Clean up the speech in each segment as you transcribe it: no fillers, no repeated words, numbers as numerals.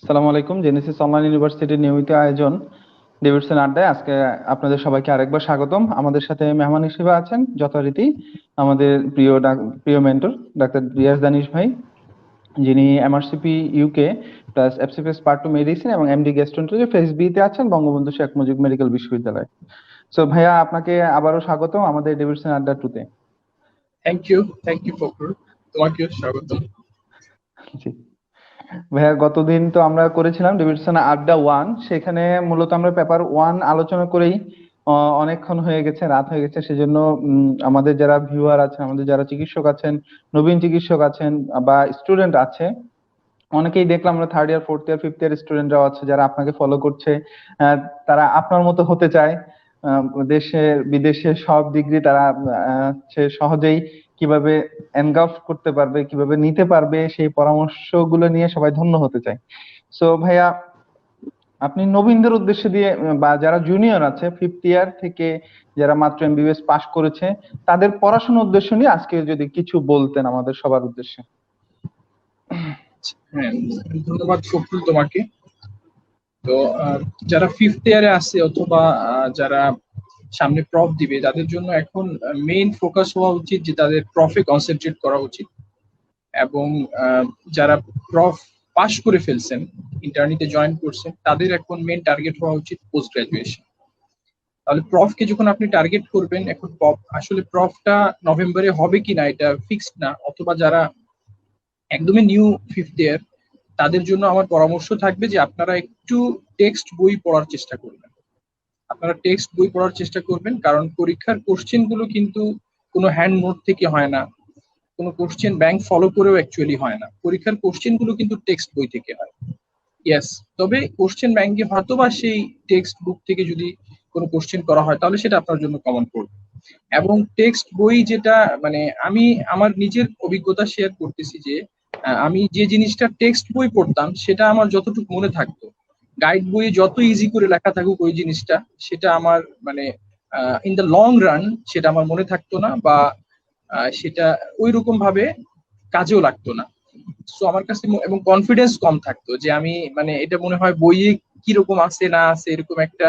আসসালামু আলাইকুম। Genesis online ইউনিভার্সিটির নিয়মিত আয়োজন ডেভিডসন আড্ডায় আজকে আপনাদের সবাইকে আরেকবার স্বাগতম। আমাদের সাথে মেহমান হিসেবে আছেন যথারীতি আমাদের প্রিয় মেন্টর ডাক্তার রিয়াজ দানিশ ভাই, যিনি MRCP UK plus FCPS part two medicine এবং এমডি গ্যাস্ট্রোএন্টারোলজি ফেজ বি তে আছেন বঙ্গবন্ধু শেখ মুজিব মেডিকেল বিশ্ববিদ্যালয়। সো ভাইয়া, আপনাকে আবারও স্বাগতম আমাদের ডেভিডসন আড্ডা টুতে। থ্যাংক ইউ ফখরুল, তোমাকেও স্বাগতম। জি ভাইয়া, গতদিন তো আমরা করেছিলাম ডেভিডসন আড্ডা ওয়ান, সেখানে মূলত আমরা পেপার ওয়ান আলোচনা করেই অনেকক্ষণ হয়ে গেছে, রাত হয়ে গেছে। সেজন্য আমাদের যারা ভিউয়ার আছেন, আমাদের যারা চিকিৎসক আছেন, নবীন চিকিৎসক আছেন বা স্টুডেন্ট আছে, অনেকেই দেখলাম আমরা third year, fourth year, fifth year স্টুডেন্টরাও আছে যারা আপনাকে ফলো করছে। তারা আপনার মতো হতে চায়। দেশে বিদেশে সব ডিগ্রি তারা সে সহজেই কিভাবে এনগালফ করতে পারবে, কিভাবে নিতে পারবে, সেই পরামর্শগুলো নিয়ে সবাই ধন্য হতে চায়। সো ভাইয়া, আপনি নবীনদের উদ্দেশ্য দিয়ে বা যারা জুনিয়র আছে ফিফথ ইয়ার থেকে, যারা মাত্র এমবিবিএস পাশ করেছে, তাদের পড়াশোনার উদ্দেশ্য নিয়ে আজকে যদি কিছু বলতেন আমাদের সবার উদ্দেশ্যে। হ্যাঁ, ধন্যবাদ ফখরুল তোমাকে। তো যারা ফিফথ ইয়ারে আছে অথবা যারা সামনে প্রফ দিবে, তাদের জন্য এখন মেইন ফোকাস হওয়া উচিত যে তাদের প্রফে কনসেন্ট্রেট করা উচিত। এবং যারা প্রফ পাশ করে ফেলছেন, ইন্টার্নিতে জয়েন করছেন, তাদের এখন মেইন টার্গেট হওয়া উচিত পোস্ট গ্রাজুয়েশন। তাহলে প্রফকে যখন আপনি টার্গেট করবেন, এখন আসলে প্রফটা নভেম্বরে হবে কিনা এটা ফিক্সড না, অথবা যারা একদমই নিউ ফিফথ ইয়ার, তাদের জন্য আমার পরামর্শ থাকবে যে আপনারা একটু টেক্সট বই পড়ার চেষ্টা করবেন। আপনারা টেক্সট বই পড়ার চেষ্টা করবেন, কারণ পরীক্ষার কোশ্চেন গুলো কিন্তু কোনো হ্যান্ড নোট থেকে হয় না, কোনো কোশ্চেন ব্যাংক ফলো করেও অ্যাকচুয়ালি হয় না। পরীক্ষার কোশ্চেন গুলো কিন্তু টেক্সট বই থেকে হয়। ইয়েস, তবে কোশ্চেন ব্যাংকে হয়তো বা সেই টেক্সট বুক থেকে যদি কোনো কোশ্চেন করা হয়, তাহলে সেটা আপনার জন্য কমন পড়বে। এবং টেক্সট বই যেটা, মানে আমি আমার নিজের অভিজ্ঞতা শেয়ার করতেছি যে আমি যে জিনিসটা টেক্সট বই পড়তাম সেটা আমার যতটুকু মনে থাকতো, গাইড বইয়ে যত ইজি করে লেখা থাকুক ওই জিনিসটা, সেটা আমার মানে ইন দ্য লং রান সেটা আমার মনে থাকতো না, বা সেটা ওই রকম ভাবে কাজেও লাগতো না। সো আমার কাছে এবং কনফিডেন্স কম থাকতো যে আমি মানে এটা মনে হয় বইয়ে কিরকম আছে না আছে, এরকম একটা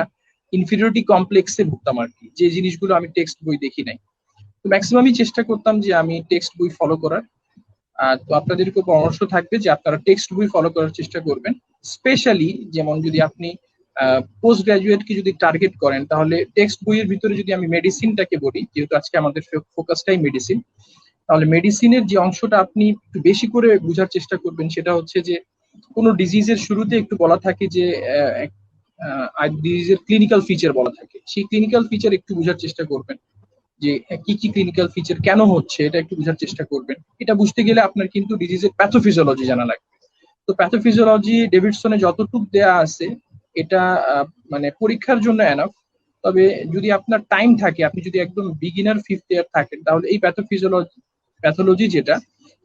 ইনফিরিয়রিটি কমপ্লেক্সে ভুগতাম আর কি, যে জিনিসগুলো আমি টেক্সট বই দেখি নাই। তো ম্যাক্সিমামই চেষ্টা করতাম যে আমি টেক্সট বই ফলো করার। তো আপনাদেরকে পরামর্শ থাকবে যে আপনারা টেক্সট বই ফলো করার চেষ্টা করবেন। স্পেশালি যেমন যদি আপনি পোস্ট গ্রাজুয়েটকে যদি টার্গেট করেন, তাহলে টেক্সট বইয়ের ভিতরে যদি আমি মেডিসিনটাকে বলি, যেহেতু আজকে আমাদের ফোকাসটাই মেডিসিন, তাহলে মেডিসিনের যে অংশটা আপনি একটু বেশি করে বোঝার চেষ্টা করবেন সেটা হচ্ছে যে কোনো ডিজিজের শুরুতে একটু বলা থাকে যে ডিজিজের ক্লিনিক্যাল ফিচার বলা থাকে, সেই ক্লিনিক্যাল ফিচার একটু বোঝার চেষ্টা করবেন যে কি কি ক্লিনিক্যাল ফিচার কেন হচ্ছে, এটা একটু বোঝার চেষ্টা করবেন। এটা বুঝতে গেলে আপনার কিন্তু ডিজিজের প্যাথোফিজিওলজি জানা লাগবে। তো প্যাথোফিজিওলজি ডেভিডসনে যতটুকু দেয়া আছে এটা মানে পরীক্ষার জন্য এনাফ। তবে যদি আপনার টাইম থাকে, আপনি যদি একদম বিগিনার ফিফথ ইয়ার থাকেন, তাহলে এই প্যাথোলজি যেটা,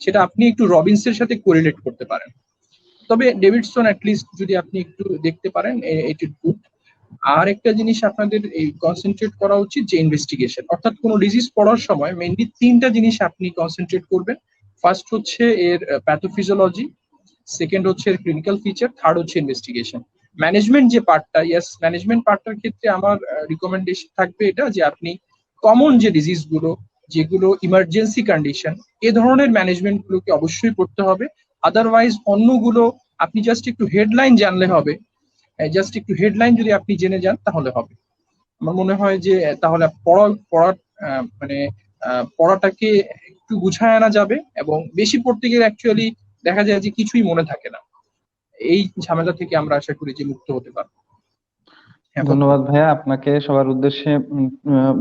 সেটা আপনি একটু রবিনসের সাথে কোরিলেট করতে পারেন। তবে ডেভিডসন অ্যাটলিস্ট যদি আপনি একটু দেখতে পারেন, ইট ইজ গুড। আর একটা জিনিস আপনাদের এই কনসেন্ট্রেট করা উচিত যে ইনভেস্টিগেশন, অর্থাৎ কোনো ডিজিজ পড়ার সময় মেইনলি তিনটা জিনিস আপনি কনসেন্ট্রেট করবেন। ফার্স্ট হচ্ছে এর প্যাথোফিজিওলজি, সেকেন্ড হচ্ছে এর ক্লিনিক্যাল ফিচার, থার্ড হচ্ছে ইনভেস্টিগেশন। ম্যানেজমেন্ট যে পার্টটা, ইয়েস, ম্যানেজমেন্ট পার্টটার ক্ষেত্রে আমার রিকমেন্ডেশন থাকবে এটা যে আপনি কমন যে ডিজিজ গুলো, যেগুলো ইমার্জেন্সি কন্ডিশন, এ ধরনের ম্যানেজমেন্ট গুলোকে অবশ্যই করতে হবে। আদারওয়াইজ অন্যগুলো আপনি জাস্ট একটু হেডলাইন জানলে হবে, জাস্ট একটু হেডলাইন যদি আপনি জেনে যান তাহলে হবে। আমার মনে হয় যে তাহলে মানে পড়াটাকে একটু গুছায় আনা যাবে, এবং বেশি পড়তে গেলে অ্যাকচুয়ালি দেখা যায় যে কিছুই মনে থাকে না। এই ঝামেলা থেকে আমরা আশা করি যে মুক্ত হতে পারবো। ধন্যবাদ ভাইয়া আপনাকে সবার উদ্দেশ্যে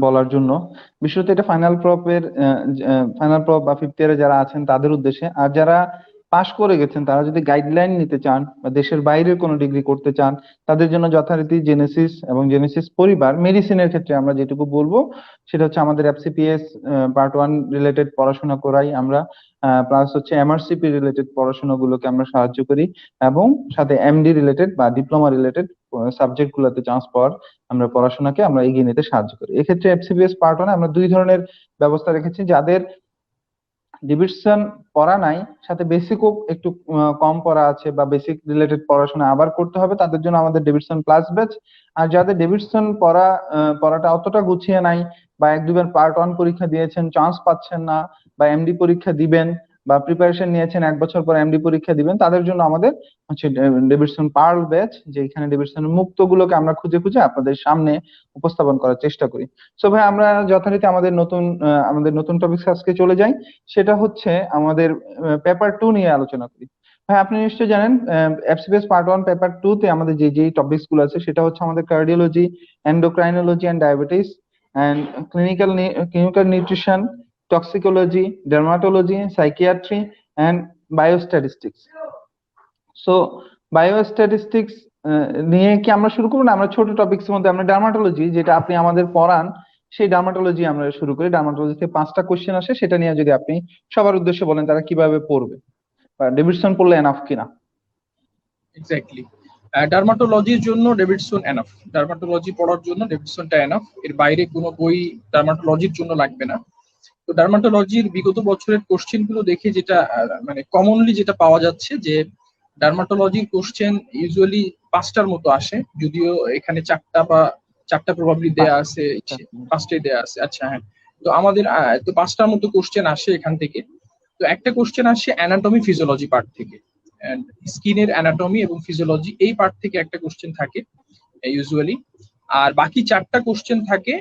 বলার জন্য। বিশেষত এটা ফাইনাল প্রপ বা ফিফথ ইয়ারে যারা আছেন তাদের উদ্দেশ্যে। আর যারা পাশ করে গেছেন তারা যদি গাইডলাইন নিতে চান বা দেশের বাইরে কোনো ডিগ্রি করতে চান, তাদের জন্য যথারীতি জেনেসিস এবং জেনেসিস পরিবার মেডিসিনের ক্ষেত্রে আমরা যেটুকু বলবো সেটা হচ্ছে আমাদের এফসিপিএস পার্ট ওয়ান রিলেটেড পড়াশোনা করাই আমরা, প্লাস হচ্ছে এমআরসিপি রিলেটেড পড়াশোনাগুলোকে আমরা সাহায্য করি, এবং সাথে এমডি রিলেটেড বা ডিপ্লোমা রিলেটেড সাবজেক্ট গুলোতে চান্স পাওয়ার আমরা পড়াশোনাকে আমরা এগিয়ে নিতে সাহায্য করি। এক্ষেত্রে এফসিপিএস পার্ট ওয়ানে আমরা দুই ধরনের ব্যবস্থা রেখেছি। যাদের ডিভিশন পড়া নাই, সাথে বেসিকও একটু কম পড়া আছে বা বেসিক রিলেটেড পড়াশোনা আবার করতে হবে, তাদের জন্য আমাদের ডেভিডসন প্লাস ব্যাচ। আর যাদের ডেভিডসন পড়াটা অতটা গুছিয়ে নাই, বা এক দুবার পার্ট ওয়ান পরীক্ষা দিয়েছেন, চান্স পাচ্ছেন না, বা এমডি পরীক্ষা দিবেন, বা প্রিপারেশন নিয়েছেন 1 বছর পর এমডি পরীক্ষা দিবেন, তাদের জন্য আমাদের হচ্ছে ডেভিডসন পার্ল ব্যাচ, যেখানে ডেভিডসনের মুক্তগুলোকে আমরা খুঁজে খুঁজে আপনাদের সামনে উপস্থাপন করার চেষ্টা করি। সো ভাই, আমরা যথারীতি আমাদের নতুন টপিক আজকে চলে যাই। সেটা হচ্ছে আমাদের পেপার 2 নিয়ে আলোচনা করি। ভাই, আপনি নিশ্চয়ই জানেন এফসিপিএস পার্ট 1 পেপার 2 তে আমাদের যে টপিকস গুলো আছে সেটা হচ্ছে আমাদের cardiology, endocrinology and diabetes, and clinical nutrition, toxicology, dermatology, psychiatry and biostatistics. So biostatistics নিয়ে কি আমরা শুরু করবো, না আমরা ছোট টপিক্স মধ্যে আমরা ডার্মাটোলজি, যেটা আপনি আমাদের পড়ান, সেই ডার্মাটোলজি আমরা শুরু করি। ডার্মাটোলজিতে 5টা কোশ্চেন আসে, সেটা নিয়ে যদি আপনি সবার উদ্দেশ্যে বলেন তারা কিভাবে পড়বে, বা ডেভিডসন পড়লে এনাফ কিনা। এক্স্যাক্টলি, ডার্মাটোলজির জন্য ডেভিডসন এনাফ, ডার্মাটোলজি পড়ার জন্য ডেভিডসনটা এনাফ, এর বাইরে কোনো বই ডার্মাটোলজির জন্য লাগবে না। তো ডার্মাটোলজির বিগত বছরের কোশ্চেন গুলো দেখে যেটা মানে কমনলি যেটা পাওয়া যাচ্ছে যে ডার্মাটোলজির কোশ্চেন ইউজুয়ালি 5টার মতো আসে, যদিও এখানে 4টা প্রবাবলি দেয়া আছে, 5টাই দেয়া আছে। আচ্ছা, হ্যাঁ। তো আমাদের তো 5টার মতো কোশ্চেন আসে এখান থেকে। তো একটা কোশ্চেন আসে অ্যানাটমি ফিজিওলজি পার্ট থেকে, স্কিনের অ্যানাটমি এবং ফিজিওলজি এই পার্ট থেকে একটা কোশ্চেন থাকে ইউজুয়ালি। আর বাকি 4টা কোশ্চেন থাকে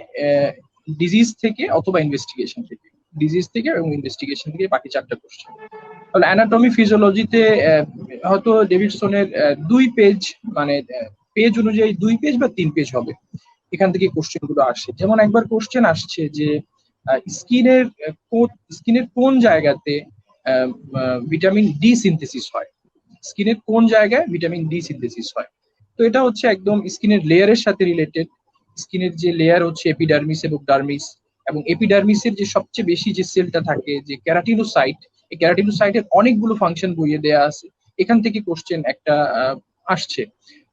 ডিজিজ থেকে অথবা ইনভেস্টিগেশন থেকে, ডিজিজ থেকে এবং ইনভেস্টিগেশন থেকে বাকি 4টা কোশ্চেন। তাহলে অ্যানাটমি ফিজিওলজিতে হয়তো ডেভিডসনের 2 পেজ, মানে পেজ অনুযায়ী 2 পেজ বা 3 পেজ হবে, এখান থেকে কোশ্চেন গুলো আসে। যেমন একবার কোশ্চেন আসছে যে স্কিনের স্কিনের কোন জায়গাতে ভিটামিন ডি সিনথেসিস হয়, স্কিনের কোন জায়গায় ভিটামিন ডি সিনথেসিস হয়। তো এটা হচ্ছে একদম স্কিনের লেয়ারের সাথে রিলেটেড। স্কিনের যে লেয়ার হচ্ছে এপিডার্মিস এবং ডার্মিস, এবং এপিডার্মিসের যে সবচেয়ে বেশি যে সেলটা থাকে যে ক্যারাটিনোসাইট, এই ক্যারাটিনোসাইটের অনেকগুলো ফাংশন বইয়ে দেয়া আছে, এখান থেকে কোশ্চেন একটা আসছে।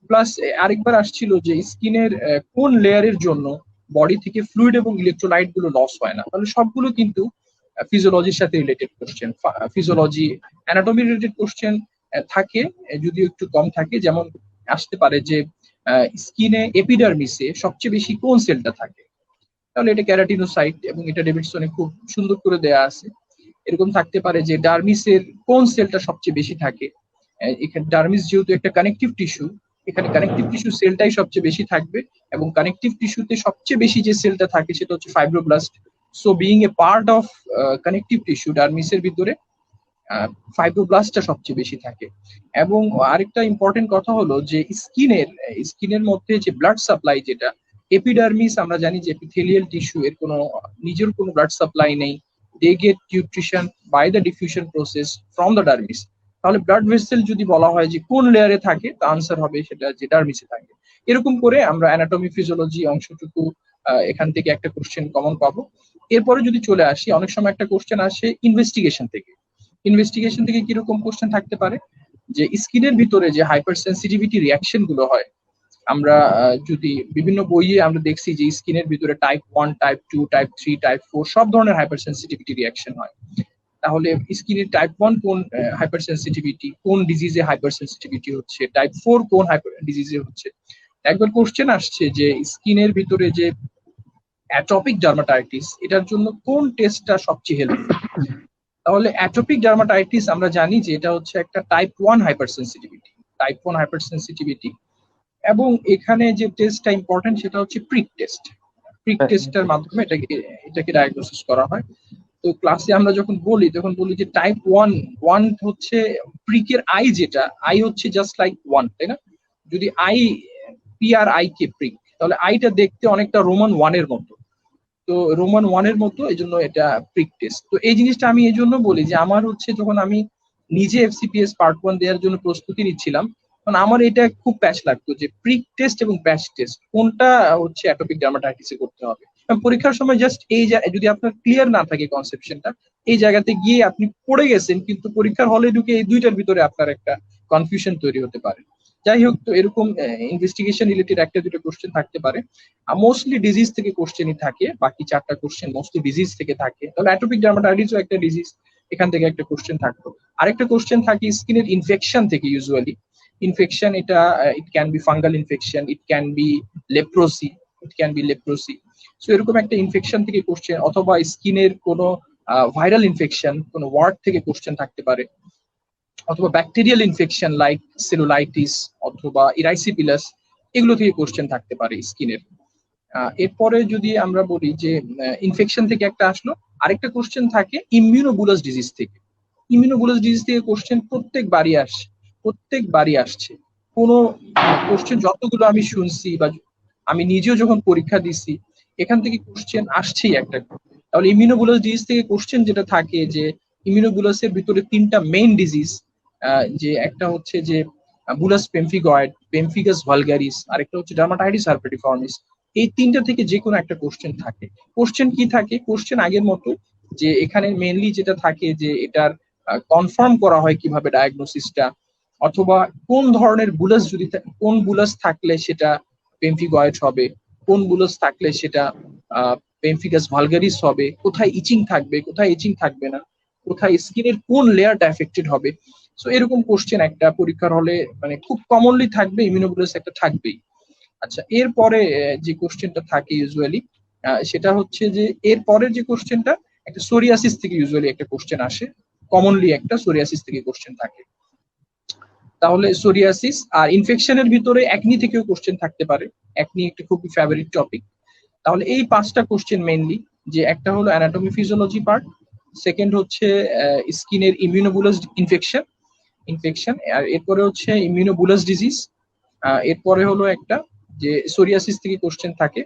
প্লাস আরেকবার আসছিল যে স্কিনের কোন লেয়ারের জন্য বডি থেকে ফ্লুইড এবং ইলেকট্রোলাইট গুলো লস হয় না। তাহলে সবগুলো কিন্তু ফিজিওলজির সাথে related question, physiology anatomy related question থাকে, যদিও একটু কম থাকে। যেমন আসতে পারে যে স্কিনে এপিডার্মিসে সবচেয়ে বেশি কোন সেলটা থাকে, তাহলে এটা ক্যারাটিনোসাইট, এবং এটা ডেভিডসনে খুব সুন্দর করে দেয়া আছে। এরকম থাকতে পারে যে ডার্মিসের কোন সেলটা সবচেয়ে বেশি থাকে, এখানে ডার্মিস যেহেতু একটা কানেকটিভ টিস্যু, এখানে কানেকটিভ টিস্যু সেলটাই সবচেয়ে বেশি থাকবে, এবং কানেকটিভ টিস্যুতে সবচেয়ে বেশি যে সেলটা থাকে সেটা হচ্ছে fibroblast. So being a part of connective tissue, ডার্মিসের ভিতরে ফাইব্রোব্লাস্টটা সবচেয়ে বেশি থাকে। এবং আরেকটা ইম্পর্টেন্ট কথা হলো যে স্কিনের মধ্যে যে ব্লাড সাপ্লাই, যেটা এপিডার্মিস আমরা জানি যে এপিথেলিয়াল টিস্যু, এর কোনো নিজের কোনো ব্লাড সাপ্লাই নেই, they get nutrition by the diffusion process from the dermis. তাহলে ব্লাড ভেসেল যদি বলা হয় যে কোন লেয়ারে থাকে, তা আনসার হবে সেটা যে ডার্মিসে থাকে। এরকম করে আমরা অ্যানাটমি ফিজিওলজি অংশটুকু এখান থেকে একটা কোশ্চেন কমন পাবো। এরপরে যদি চলে আসি, অনেক সময় একটা কোশ্চেন আসে ইনভেস্টিগেশন থেকে। ইনভেস্টিগেশন থেকে কিরকম কোশ্চেন থাকতে পারে, যে স্কিনের ভিতরে যে হাইপার সেন্সিটিভিটি রিয়াকশন গুলো হয়, আমরা যদি বিভিন্ন বইয়ে আমরা দেখছি যে স্কিনের ভিতরে টাইপ 1, টাইপ 2, টাইপ 3, টাইপ 4 সব ধরনের হাইপার সেন্সিটিভিটি রিয়াকশন হয়। তাহলে স্কিনের টাইপ 1 কোন হাইপার সেন্সিটিভিটি, কোন ডিজিজে হাইপার সেন্সিটিভিটি হচ্ছে, টাইপ 4 কোন হাইপার ডিজিজে হচ্ছে। একবার কোশ্চেন আসছে যে স্কিনের ভিতরে যে অ্যাটপিক ডার্মাটাইটিস, এটার জন্য কোন টেস্টটা সবচেয়ে হেল্পফুল। তাহলে অ্যাটপিক ডার্মাটাইটিস আমরা জানি যে এটা হচ্ছে একটা type 1 hyper sensitivity, type 1 hyper sensitivity. এবং এখানে যে টেস্টটা ইম্পর্টেন্ট সেটা হচ্ছে প্রিক টেস্ট। প্রিক টেস্টের মাধ্যমে এটাকে ডায়াগনোসিস করা হয়। তো ক্লাসে আমরা যখন বলি তখন বলি যে টাইপ 1 হচ্ছে প্রিকের আই, যেটা আই হচ্ছে জাস্ট লাইক 1, তাই না? যদি আই PRI কে প্রিক, তাহলে আইটা দেখতে অনেকটা রোমান 1 এর মতো। তো রোমান 1 এর মতো, এই জন্য এটা প্রিক টেস্ট। তো এই জিনিসটা আমি এই জন্য বলি যে আমার হচ্ছে যখন আমি নিজে FCPS পার্ট 1 দেওয়ার জন্য প্রস্তুতি নিচ্ছিলাম, তখন আমার এটা খুব প্যাচ লাগতো যে প্রিক টেস্ট এবং প্যাচ টেস্ট কোনটা হচ্ছে অ্যাটোপিক ডার্মাটাইটিসে করতে হবে। পরীক্ষার সময় জাস্ট এই যদি আপনার ক্লিয়ার না থাকে কনসেপশনটা, এই জায়গাতে গিয়ে আপনি পড়ে গেছেন, কিন্তু পরীক্ষার হলে ঢুকে এই দুইটার ভিতরে আপনার একটা কনফিউশন তৈরি হতে পারে। যাই হোক, তো এরকম ইনভেস্টিগেশন রিলেটেড একটা দুটো কোশ্চেন থাকতে পারে। মোস্টলি ডিজিজ থেকে কোশ্চেনই থাকে, বাকি 4টা কোশ্চেন মোস্টলি ডিজিজ থেকে থাকে। তাহলে অ্যাটোপিক ডার্মাটাইটিসও একটা ডিজিজ, এখান থেকে একটা কোশ্চেন থাকতো। আরেকটা কোশ্চেন থাকে স্কিনের ইনফেকশন থেকে। ইউজুয়ালি ইনফেকশন, এটা it can be fungal infection, it can be leprosy, so এরকম একটা ইনফেকশন থেকে কোশ্চেন, অথবা স্কিনের কোনো ভাইরাল ইনফেকশন, কোনো ওয়ার্ড থেকে কোশ্চেন থাকতে পারে, অথবা ব্যাকটেরিয়াল ইনফেকশন লাইক সেলুলাইটিস অথবা ইরাইসিপিলাস, এগুলো থেকে কোশ্চেন থাকতে পারে স্কিনের। এরপরে যদি আমরা বলি যে ইনফেকশন থেকে একটা আসলো, আরেকটা কোশ্চেন থাকে ইমিউনোবুলাস ডিজিজ থেকে। ইমিউনোবুলাস ডিজিজ থেকে কোশ্চেন প্রত্যেকবারই আসছে। কোনো কোশ্চেন যতগুলো আমি শুনছি বা আমি নিজেও যখন পরীক্ষা দিছি, এখান থেকে কোশ্চেন আসছেই একটা। তাহলে ইমিউনোবুলাস ডিজিজ থেকে কোশ্চেন যেটা থাকে যে ইমিউনোবুলাসের ভিতরে তিনটা মেইন ডিজিজ, যে একটা হচ্ছে যে বুলাস পেমফিগয়েড, পেমফিগাস ভালগারিস, আরেকটা হচ্ছে ডার্মাটাইটিস হার্পেটিফর্মিস। এই তিনটা থেকে যে কোনো একটা কোশ্চেন থাকে। কোশ্চেন কি থাকে? কোশ্চেন আগের মতো, যে এখানে মেইনলি যেটা থাকে যে এটার কনফার্ম করা হয় কিভাবে ডায়াগনোসিসটা, অথবা কোন ধরনের বুলাস, যদি কোন বুলাস থাকলে সেটা পেমফিগয়েড হবে, কোন বুলাস থাকলে সেটা পেমফিগাস ভালগারিস হবে, কোথায় ইচিং থাকবে, কোথায় ইচিং থাকবে না, কোথায় স্কিনের কোন লেয়ারটা এফেক্টেড হবে। সো এরকম কোশ্চেন একটা পরীক্ষার হলে মানে খুব কমনলি থাকবে, ইমিউনোবুলাস একটা থাকবেই। আচ্ছা, এরপরে যে কোশ্চেনটা থাকে ইউজুয়ালি, সেটা হচ্ছে যে এরপরে যে কোশ্চেনটা একটা সোরিয়াসিস থেকে ইউজুয়ালি একটা কোশ্চেন আসে, কমনলি একটা সোরিয়াসিস থেকে কোশ্চেন থাকে। তাহলে সোরিয়াসিস আর ইনফেকশনের ভিতরে একনি থেকেও কোশ্চেন থাকতে পারে, একনি একটা খুবই ফেভারিট টপিক। তাহলে এই পাঁচটা কোশ্চেন মেইনলি, যে একটা হলো অ্যানাটমি ফিজিওলজি পার্ট, সেকেন্ড হচ্ছে স্কিনের ইমিউনোবুলাস ইনফেকশন, আর এরপরে হচ্ছে ইমিউনোবুলাস ডিজিজ, এরপরে হলো একটা যে সোরিয়াসিস থেকে কোশ্চেন থাকে।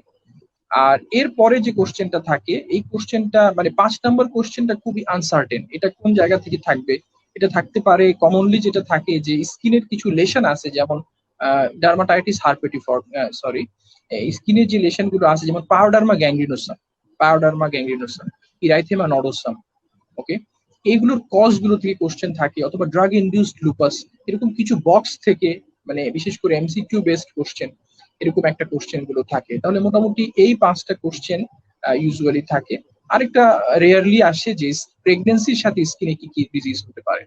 আর এরপরে যে কোশ্চেনটা থাকে, এই কোশ্চেনটা মানে 5 নম্বর কোশ্চেনটা খুবই আনসার্টেন, এটা কোন জায়গা থেকে থাকবে। এটা থাকতে পারে কমনলি যেটা থাকে যে স্কিনের কিছু লেশন আছে, যেমন ডার্মাটাইটিস স্কিনের যে লেশন গুলো আছে, যেমন পায়োডার্মা গ্যাংগ্রিনোসাম, ইরাইথেমা নডোসাম, ওকে, এইগুলোর কজ গুলো থেকে কোশ্চেন থাকে, অথবা ড্রাগ ইনডিউসড লুপাস, এরকম কিছু বক্স থেকে, মানে বিশেষ করে এমসিকিউ বেসড কোশ্চেন, এরকম একটা কোশ্চেন গুলো থাকে। তাহলে মোটামুটি এই 5টা কোশ্চেন ইউজুয়ালি থাকে। আরেকটা রেয়ারলি আসে যে প্রেগনেন্সির সাথে স্কিনে কি কি ডিজিজ হতে পারে,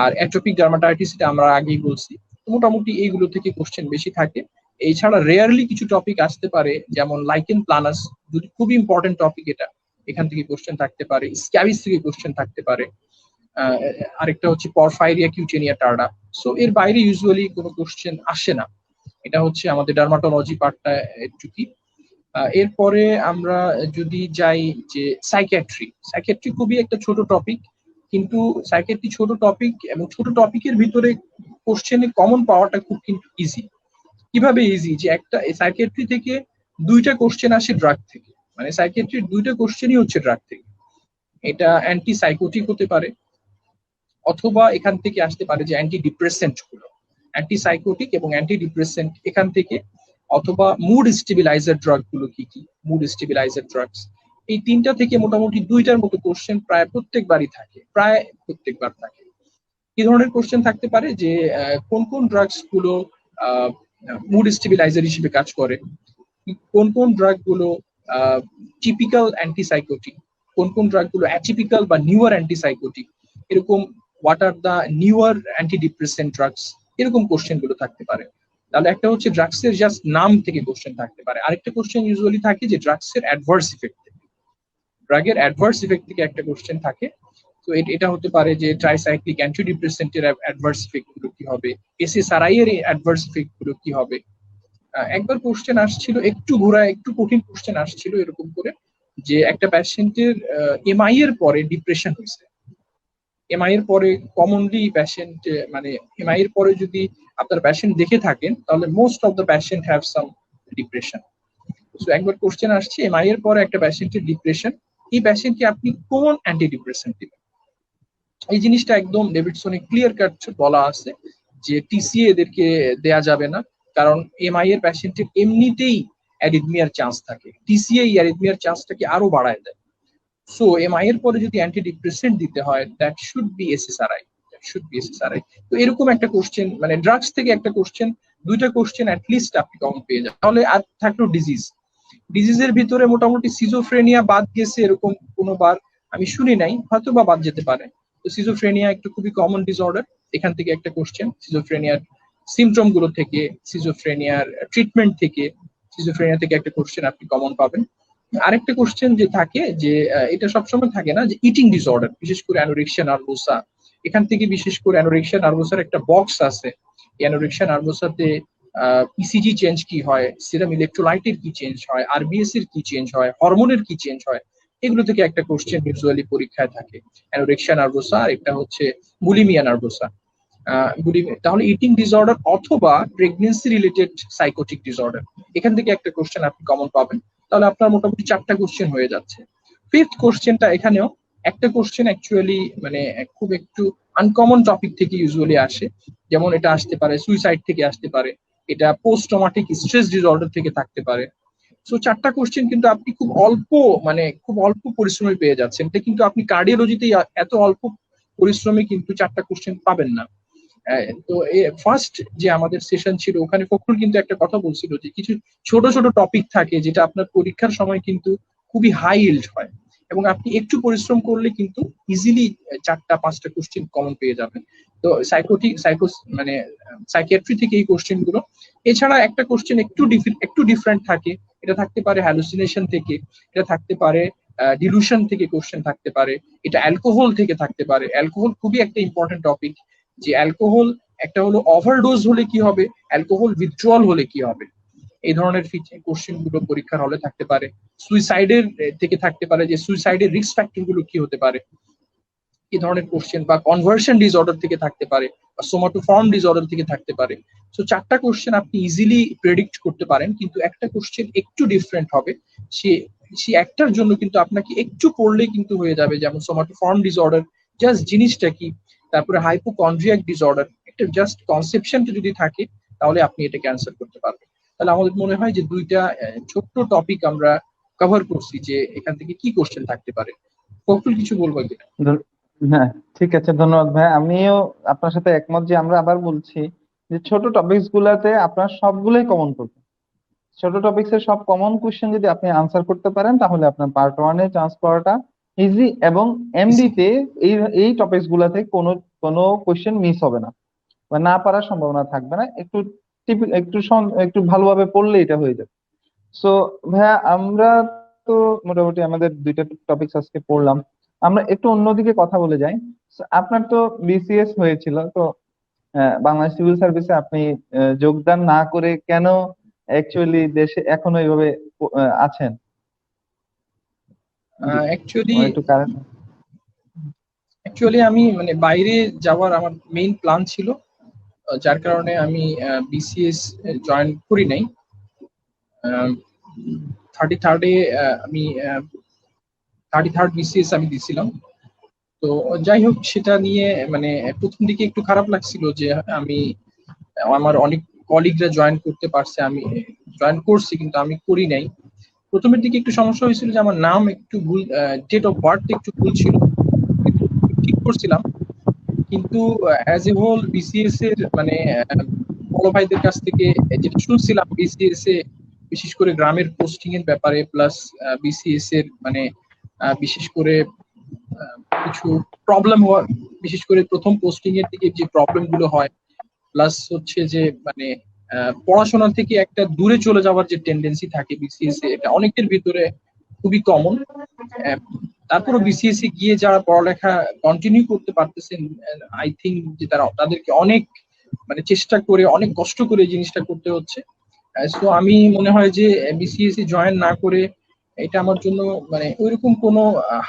আর অ্যাট্রোপিক ডার্মাটাইটিস, এটা আমরা আগেই বলছি। মোটামুটি এইগুলো থেকে কোশ্চেন বেশি থাকে। এছাড়া রেয়ারলি কিছু টপিক আসতে পারে, যেমন লাইকেন প্লানাস, যদি খুবই ইম্পর্টেন্ট টপিক, এটা এখান থেকে কোশ্চেন থাকতে পারে, স্ক্যাবিস থেকে কোশ্চেন থাকতে পারে, আরেকটা হচ্ছে পরফাইরিয়া কিউটেনিয়া টার্ডা। সো এর বাইরে ইউজুয়ালি কোনো কোশ্চেন আসে না। এটা হচ্ছে আমাদের ডার্মাটোলজি পার্টটা এটুকুই। এরপরে আমরা যদি যাই যে সাইকিয়াট্রি খুবই একটা ছোট টপিক, কিন্তু সাইকিয়াট্রি ছোট টপিক, এবং ছোট টপিকের ভিতরে কোশ্চেনে কমন পাওয়াটা খুব কিন্তু ইজি। কিভাবে ইজি? যে একটা সাইকিয়াট্রি থেকে 2টা কোশ্চেন আসে ড্রাগ থেকে, মানে সাইকিয়াট্রির 2টা কোশ্চেনই হচ্ছে ড্রাগ থেকে। এটা অ্যান্টি সাইকোটিক হতে পারে, অথবা এখান থেকে আসতে পারে যে অ্যান্টি ডিপ্রেসেন্ট গুলো, অ্যান্টি সাইকোটিক এবং অ্যান্টি ডিপ্রেসেন্ট এখান থেকে, অথবা মুড স্টেবিলাইজার ড্রাগ গুলো কি কি, মুড স্টেবিলাইজার ড্রাগস। এই 3টা থেকে মোটামুটি 2টার মতো কোশ্চেন প্রায় প্রত্যেকবার থাকে। কি ধরনের কোশ্চেন থাকতে পারে? যে কোন কোন ড্রাগস গুলো মুড স্টেবিলাইজার হিসেবে কাজ করে, কোন কোন ড্রাগ গুলো টিপিক্যাল অ্যান্টিসাইকোটিক, কোন কোন ড্রাগ গুলো অ্যাটিপিক্যাল বা নিউয়ার অ্যান্টিসাইকোটিক, এরকম what are the newer antidepressant drugs, এরকম কোশ্চেন গুলো থাকতে পারে। তাহলে একটা হচ্ছে ড্রাগস এর জাস্ট নাম থেকে কোশ্চেন থাকতে পারে, আরেকটা কোশ্চেন ইউজুয়ালি থাকে যে ড্রাগস এর অ্যাডভার্স ইফেক্ট থেকে, ড্রাগের অ্যাডভার্স ইফেক্ট থেকে একটা কোশ্চেন থাকে। তো এটা হতে পারে যে ট্রাইসাইক্লিক অ্যান্টিডিপ্রেসেন্টের অ্যাডভার্স ইফেক্ট গুলো কি হবে, এসএসআরআই এর অ্যাডভার্স ইফেক্ট গুলো কি হবে। একবার কোশ্চেন আসছিল, একটু ঘোরা, একটু কঠিন কোশ্চেন আসছিল এরকম করে, যে একটা প্যাশেন্টের এমআই এর পরে ডিপ্রেশন হয়েছে। এমআই এর পরে কমনলি প্যাশেন্ট, মানে এমআই এর পরে যদি আপনার প্যাশেন্ট দেখে থাকেন, তাহলে most of the patient have some depression. So একবার কোশ্চেন আসছে, এমআই এর পরে একটা প্যাশেন্টের ডিপ্রেশন, এই প্যাশেন্টকে আপনি কোন অ্যান্টি ডিপ্রেসেন্ট দিবেন? এই জিনিসটা একদম ডেভিডসনে ক্লিয়ার কাট বলা আছে যে টিসিএ এদেরকে দেয়া যাবে না, কারণ এমআই এর প্যাশেন্টের এমনিতেই অ্যারিথমিয়ার চান্স থাকে, টিসিএ এই অ্যারিথমিয়ার চান্সটাকে আরো বাড়ায় দেয়। সো এমআই এর পরে যদি অ্যান্টি ডিপ্রেসেন্ট দিতে হয়, দ্যাট শুড বি এসএসআরআই। তো এরকম একটা কোশ্চেন, মানে ড্রাগস থেকে একটা কোশ্চেন, 2টা কোশ্চেন অ্যাটলিস্ট আপনি কমন পেয়ে যান। তাহলে আর থাকলো ডিজিজের ভিতরে মোটামুটি সিজোফ্রেনিয়া বাদ গেছে এরকম কোনোবার আমি শুনি নাই, হয়তো বা বাদ যেতে পারে। তো সিজোফ্রেনিয়া একটু খুবই কমন ডিসঅর্ডার, এখান থেকে একটা কোশ্চেন, সিজোফ্রেনিয়ার সিমটম গুলো থেকে, সিজোফ্রেনিয়ার ট্রিটমেন্ট থেকে, সিজোফ্রেনিয়া থেকে একটা কোশ্চেন আপনি কমন পাবেন। আরেকটা কোশ্চেন যে থাকে যে এটা সবসময় থাকে না, যে ইটিং ডিসঅর্ডার, বিশেষ করে অ্যানোরেক্সিয়া নার্ভোসা, এখান থেকে বিশেষ করে অ্যানোরেক্সিয়া নার্ভোসার একটা বক্স আছে। এই অ্যানোরেক্সিয়া নার্ভোসাতে ইসিজি চেঞ্জ কি হয়, সিরাম ইলেকট্রোলাইটের কি চেঞ্জ হয়, আরবিএস এর কি চেঞ্জ হয়, হরমোনের কি চেঞ্জ হয়, এগুলো থেকে একটা কোশ্চেন ইউজুয়ালি পরীক্ষায় থাকে। অ্যানোরেক্সিয়া নার্ভোসা আর একটা হচ্ছে বুলিমিয়া নার্ভোসা। তাহলে ইটিং ডিসঅর্ডার অথবা প্রেগনেন্সি রিলেটেড সাইকোটিক ডিসঅর্ডার, এখান থেকে একটা কোশ্চেন আপনি কমন পাবেন। তাহলে আপনার মোটামুটি 4টা কোশ্চেন হয়ে যাচ্ছে। ফিফথ কোশ্চেনটা এখানেও একটা কোশ্চেন অ্যাকচুয়ালি মানে খুব একটু আনকমন টপিক থেকে ইউজুয়ালি আসে, যেমন এটা আসতে পারে সুইসাইড থেকে আসতে পারে, এটা পোস্ট ট্রমাটিক স্ট্রেস ডিসঅর্ডার থেকে থাকতে পারে। সো 4টা কোশ্চেন কিন্তু আপনি খুব অল্প মানে খুব অল্প পরিশ্রমে পেয়ে যাচ্ছেন। এটা কিন্তু আপনি কার্ডিওলজিতে এত অল্প পরিশ্রমে কিন্তু 4টা কোশ্চেন পাবেন না। তো ফার্স্ট যে আমাদের সেশন ছিল ওখানে ফখরুল কিন্তু একটা কথা বলছিল যে কিছু ছোট ছোট টপিক থাকে যেটা আপনার পরীক্ষার সময় কিন্তু খুবই হাই ইল্ড হয়, এবং আপনি একটু পরিশ্রম করলে কিন্তু ইজিলি 4টা 5টা কোশ্চেন কমন পেয়ে যাবেন। তো মানে সাইকিয়াট্রি থেকে এই কোশ্চেন গুলো। এছাড়া একটা কোশ্চেন একটু ডিফারেন্ট থাকে, এটা থাকতে পারে হ্যালুসিনেশন থেকে, এটা থাকতে পারে ডিলুশন থেকে কোশ্চেন থাকতে পারে, এটা অ্যালকোহল থেকে থাকতে পারে। অ্যালকোহল খুবই একটা ইম্পর্টেন্ট টপিক, যে অ্যালকোহল একটা হলো ওভারডোজ হলে কি হবে, অ্যালকোহল উইথড্রল হলে কি হবে, এই ধরনের কোশ্চেন গুলো পরীক্ষার হলে থাকতে পারে। সুইসাইডের থেকে থাকতে পারে, যে সুইসাইডের রিস্ক ফ্যাক্টর গুলো কি হতে পারে, এই ধরনের কোশ্চেন, বা কনভার্সন ডিসঅর্ডার থেকে থাকতে পারে, বা সোমাটোফর্ম ডিসঅর্ডার থেকে থাকতে পারে। সো 4টা কোশ্চেন আপনি ইজিলি প্রেডিক্ট করতে পারেন, কিন্তু একটা কোশ্চেন একটু ডিফারেন্ট হবে, সে সে একটার জন্য কিন্তু আপনাকে একটু পড়লেই কিন্তু হয়ে যাবে। যেমন সোমাটোফর্ম ডিসঅর্ডার জাস্ট জিনিসটা কি, তারপরে হাইপোকন্ড্রিয়াক ডিসঅর্ডার, একটা জাস্ট কনসেপশনটা যদি থাকে তাহলে আপনি এটাকে অ্যান্সার করতে পারবেন। তাহলে আমাদের মনে হয় যে 2টা ছোট্ট টপিক আমরা কভার করছি, যে এখান থেকে কি কোশ্চেন থাকতে পারে। ফখরুল কিছু বলবো কিনা? হ্যাঁ, ঠিক আছে, ধন্যবাদ ভাই। আমিও আপনার সাথে একমত যে আমরা আবার বলছি যে ছোট টপিকস গুলাতে আপনার সবগুলোই কমন করবে। ছোট টপিকস এর সব কমন কোশ্চেন যদি আপনি আনসার করতে পারেন তাহলে আপনার পার্ট ওয়ানে চান্স পাওয়াটা ইজি, এবং এমডি তে এই এই টপিকস গুলাতে কোনো কোনো কোশ্চেন মিস হবে না বা না পারার সম্ভাবনা থাকবে না। একটু ভালোভাবে পড়লে এটা হয়ে যাবে। সো ভাইয়া, আমরা তো মোটামুটি আমাদের 2টা টপিকস আজকে পড়লাম। আমরা একটু অন্যদিকে কথা বলে যাই। So, আপনার তো বিসিএস হয়েছিল তো, বাংলাদেশ সিভিল সার্ভিসে আপনি যোগদান না করে কেন অ্যাকচুয়ালি দেশে এখনো এইভাবে আছেন? জি, অ্যাকচুয়ালি আমার একটু কারণ। অ্যাকচুয়ালি আমি মানে বাইরে যাওয়ার আমার মেইন প্ল্যান ছিল, যার কারণে আমি বিসিএস জয়েন করি নাই। 33rd-এ আমি 33rd বিসিএস আমি দিছিলাম। তো যাই হোক, সেটা নিয়ে মানে প্রথম দিকে একটু খারাপ লাগছিল যে আমি আমার অনেক কলিগরা জয়েন করতে পারছে, আমি জয়েন করছি কিন্তু আমি করি নাই। প্রথমের দিকে একটু সমস্যা হয়েছিল যে আমার নাম একটু ভুল, ডেট অফ বার্থ একটু ভুল ছিল, কিন্তু ঠিক করছিলাম। কিন্তু অ্যাজ এ হোল বিসিএস এর মানে বড় ভাইদের কাছ থেকে যেটা শুনছিলাম, বিসিএস এ বিশেষ করে গ্রামের পোস্টিং এর ব্যাপারে, প্লাস বিসিএস এর মানে বিশেষ করে কিছু প্রবলেম হয়, বিশেষ করে প্রথম পোস্টিং এর দিকে যে প্রবলেম গুলো হয়, প্লাস হচ্ছে যে মানে পড়াশোনা থেকে একটা দূরে চলে যাওয়ার যে টেন্ডেন্সি থাকে বিসিএস এ, এটা অনেকের ভিতরে খুবই কমন। তারপরও বিসিএস এ গিয়ে যারা পড়ালেখা কন্টিনিউ করতে পারতেছেন, আই থিঙ্ক যে তাদেরকে অনেক মানে চেষ্টা করে অনেক কষ্ট করে জিনিসটা করতে হচ্ছে। সো আমি মনে হয় যে বিসিএস এ জয়েন না করে এটা আমার জন্য মানে ওইরকম কোনো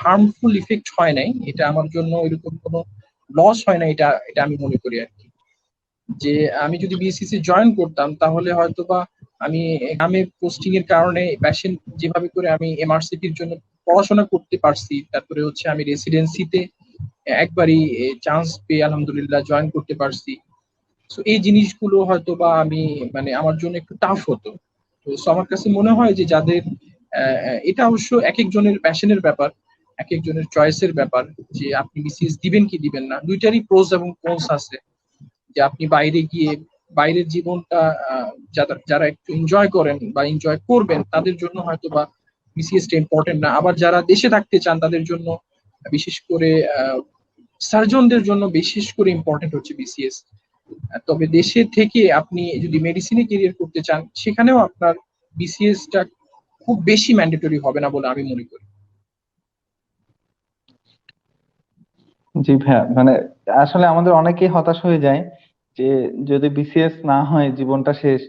হার্মফুল ইফেক্ট হয় নাই, এটা আমার জন্য ওইরকম কোনো লস হয় না, এটা এটা আমি মনে করি আর কি। যে আমি যদি বিএসসিসি জয়েন করতাম তাহলে হয়তোবা আমি গ্রামে পোস্টিং এর কারণে প্যাশন যেভাবে করে আমি এমআরসিপির জন্য পড়াশোনা করতে পারছি, তারপরে হচ্ছে আমি রেসিডেন্সিতে একবারই চান্স পেয়ে আলহামদুলিল্লাহ জয়েন করতে পারছি। তো এই জিনিসগুলো হয়তোবা আমি মানে আমার জন্য একটু টাফ হতো। তো আমার কাছে মনে হয় যে যাদের এটা অবশ্য এক একজনের প্যাশনের ব্যাপার, এক একজনের চয়েসের ব্যাপার, যে আপনি বিসিএস দিবেন কি দিবেন না, দুইটারই প্রোস এবং কনস আছে। যে আপনি বাইরে গিয়ে বাইরের জীবনটা যারা যারা একটু এনজয় করেন বা এনজয় করবেন তাদের জন্য হয়তো বা বিসিএস টা ইম্পর্টেন্ট না, আবার যারা দেশে থাকতে চান তাদের জন্য বিশেষ করে সার্জনদের জন্য বিশেষ করে ইম্পর্টেন্ট হচ্ছে বিসিএস। তবে দেশে থেকে আপনি যদি মেডিসিনে ক্যারিয়ার করতে চান, সেখানেও আপনার বিসিএসটা খুব বেশি ম্যান্ডেটরি হবে না বলে আমি মনে করি। জি ভাইয়া, মানে আসলে আমাদের অনেকেই হতাশ হয়ে যায় যে যদি বিসিএস না হয় জীবনটা শেষ।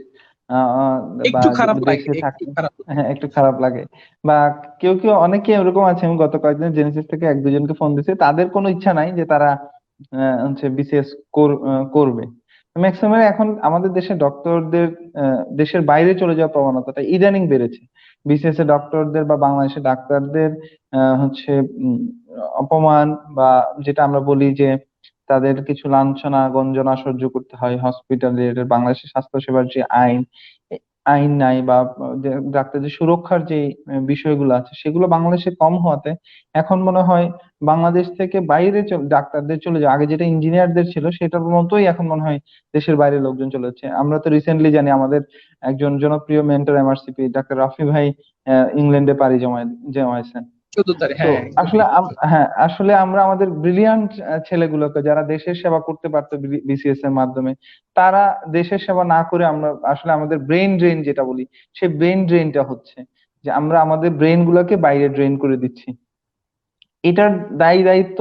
বা একটু খারাপ লাগে, দেশে একটু থাকতে, খারাপ লাগে। হ্যাঁ একটু খারাপ লাগে। বা কেউ কেউ অনেকে এরকম আছে, আমি গত কয়েকদিন জেনেসিস থেকে এক দুজনকে ফোন দিয়েছি, তাদের কোনো ইচ্ছা নাই যে তারা হচ্ছে বিসিএস করবে। ম্যাক্সিমাম এখন আমাদের দেশে ডক্টরদের দেশের বাইরে চলে যাওয়ার প্রবণতাটা ইদানিং বেড়েছে। বিসিএস এ ডক্টরদের বা বাংলাদেশে ডাক্তারদের হচ্ছে উম, অপমান, বা যেটা আমরা বলি যে তাদের কিছু লাঞ্ছনা গঞ্জনা সহ্য করতে হয় হসপিটালের, বাংলাদেশের স্বাস্থ্য সেবার যে আইন, এ- আইন নাই, বা যে ডাক্তারদের সুরক্ষার যে বিষয়গুলো আছে সেগুলো বাংলাদেশে কম হওয়াতে এখন মনে হয় বাংলাদেশ থেকে বাইরে ডাক্তারদের চলে যায়। আগে যেটা ইঞ্জিনিয়ারদের ছিল সেটার মতোই এখন মনে হয় দেশের বাইরে লোকজন চলে যাচ্ছে। আমরা তো রিসেন্টলি জানি আমাদের একজন জনপ্রিয় মেন্টর এমআরসিপি ডাক্তার রাফি ভাই ইংল্যান্ডে পাড়ি জমাইছেন। 14 তারিখ, তো হ্যাঁ একদমই। আসলে হ্যাঁ, আসলে আমরা আমাদের ব্রিলিয়ান্ট ছেলেগুলোকে যারা দেশের সেবা করতে পারতো বিসিএস এর মাধ্যমে, তারা দেশের সেবা না করে আমরা আসলে আমাদের ব্রেন ড্রেন যেটা বলি, সেই ব্রেন ড্রেনটা হচ্ছে যে আমরা আমাদের ব্রেন গুলোকে বাইরে ড্রেন করে দিচ্ছি। এটার দায়িত্ব